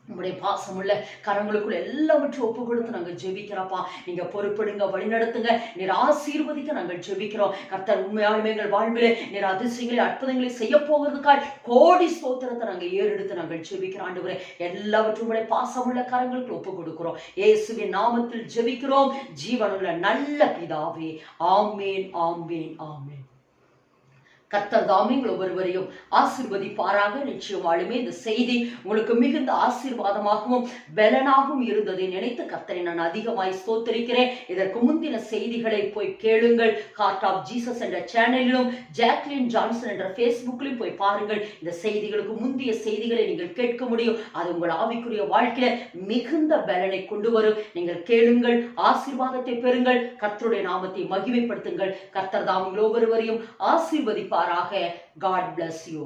உங்களுடைய பாசமுள்ள கரங்களுக்குள்ள எல்லாவற்றையும் ஒப்பு கொடுத்து நாங்கள் ஜெபிக்கிறோம்ப்பா. நீங்க பொறுப்படுங்க, வழிநடத்துங்க, நீர் ஆசீர்வதிக்க நாங்கள் ஜெபிக்கிறோம். கர்த்தர் உண்மையாலுமே எங்கள் வாழ்விலே நீர் அதிசயங்களை அற்புதங்களை செய்ய போகிறதுக்காய் கோடி ஸ்தோத்திரத்தை நாங்கள் ஏறெடுத்து நாங்கள் ஜெபிக்கிறோம் ஆண்டவரே. எல்லாவற்றும் உடைய பாசமுள்ள கரங்களுக்கு ஒப்பு கொடுக்கிறோம். இயேசுவின் நாமத்தில் ஜெபிக்கிறோம் ஜீவனுள்ள நல்ல பிதாவே. ஆமேன், ஆமேன், ஆமேன். கர்த்தர் தாமே உங்கள் ஒவ்வொருவரையும் ஆசீர்வதிப்பாராக. நிச்சயமாலுமே இந்த செய்தி உங்களுக்கு மிகுந்த ஆசீர்வாதமாகவும் பலனாகவும் இருந்ததை நினைத்து கர்த்தரை நான் அதிகமாய் ஸ்தோத்திரிக்கிறேன். இதற்கு முந்தின செய்திகளை போய் கேளுங்கள். ஹார்ட் ஆஃப் ஜீசஸ் என்ற சேனலிலும் ஜாக்லின் ஜான்சன் என்ற ஃபேஸ்புக்கிலும் போய் பாருங்கள். இந்த செய்திகளுக்கு முந்தைய செய்திகளை நீங்கள் கேட்க முடியும். அது உங்கள் ஆவிக்குரிய வாழ்க்கையில மிகுந்த பலனை கொண்டு வரும். நீங்கள் கேளுங்கள், ஆசீர்வாதத்தை பெறுங்கள், கர்த்தருடைய நாமத்தை மகிமைப்படுத்துங்கள். கர்த்தர் தாம் ஒவ்வொருவரையும் ஆசீர்வதிப்பாராக. God bless you.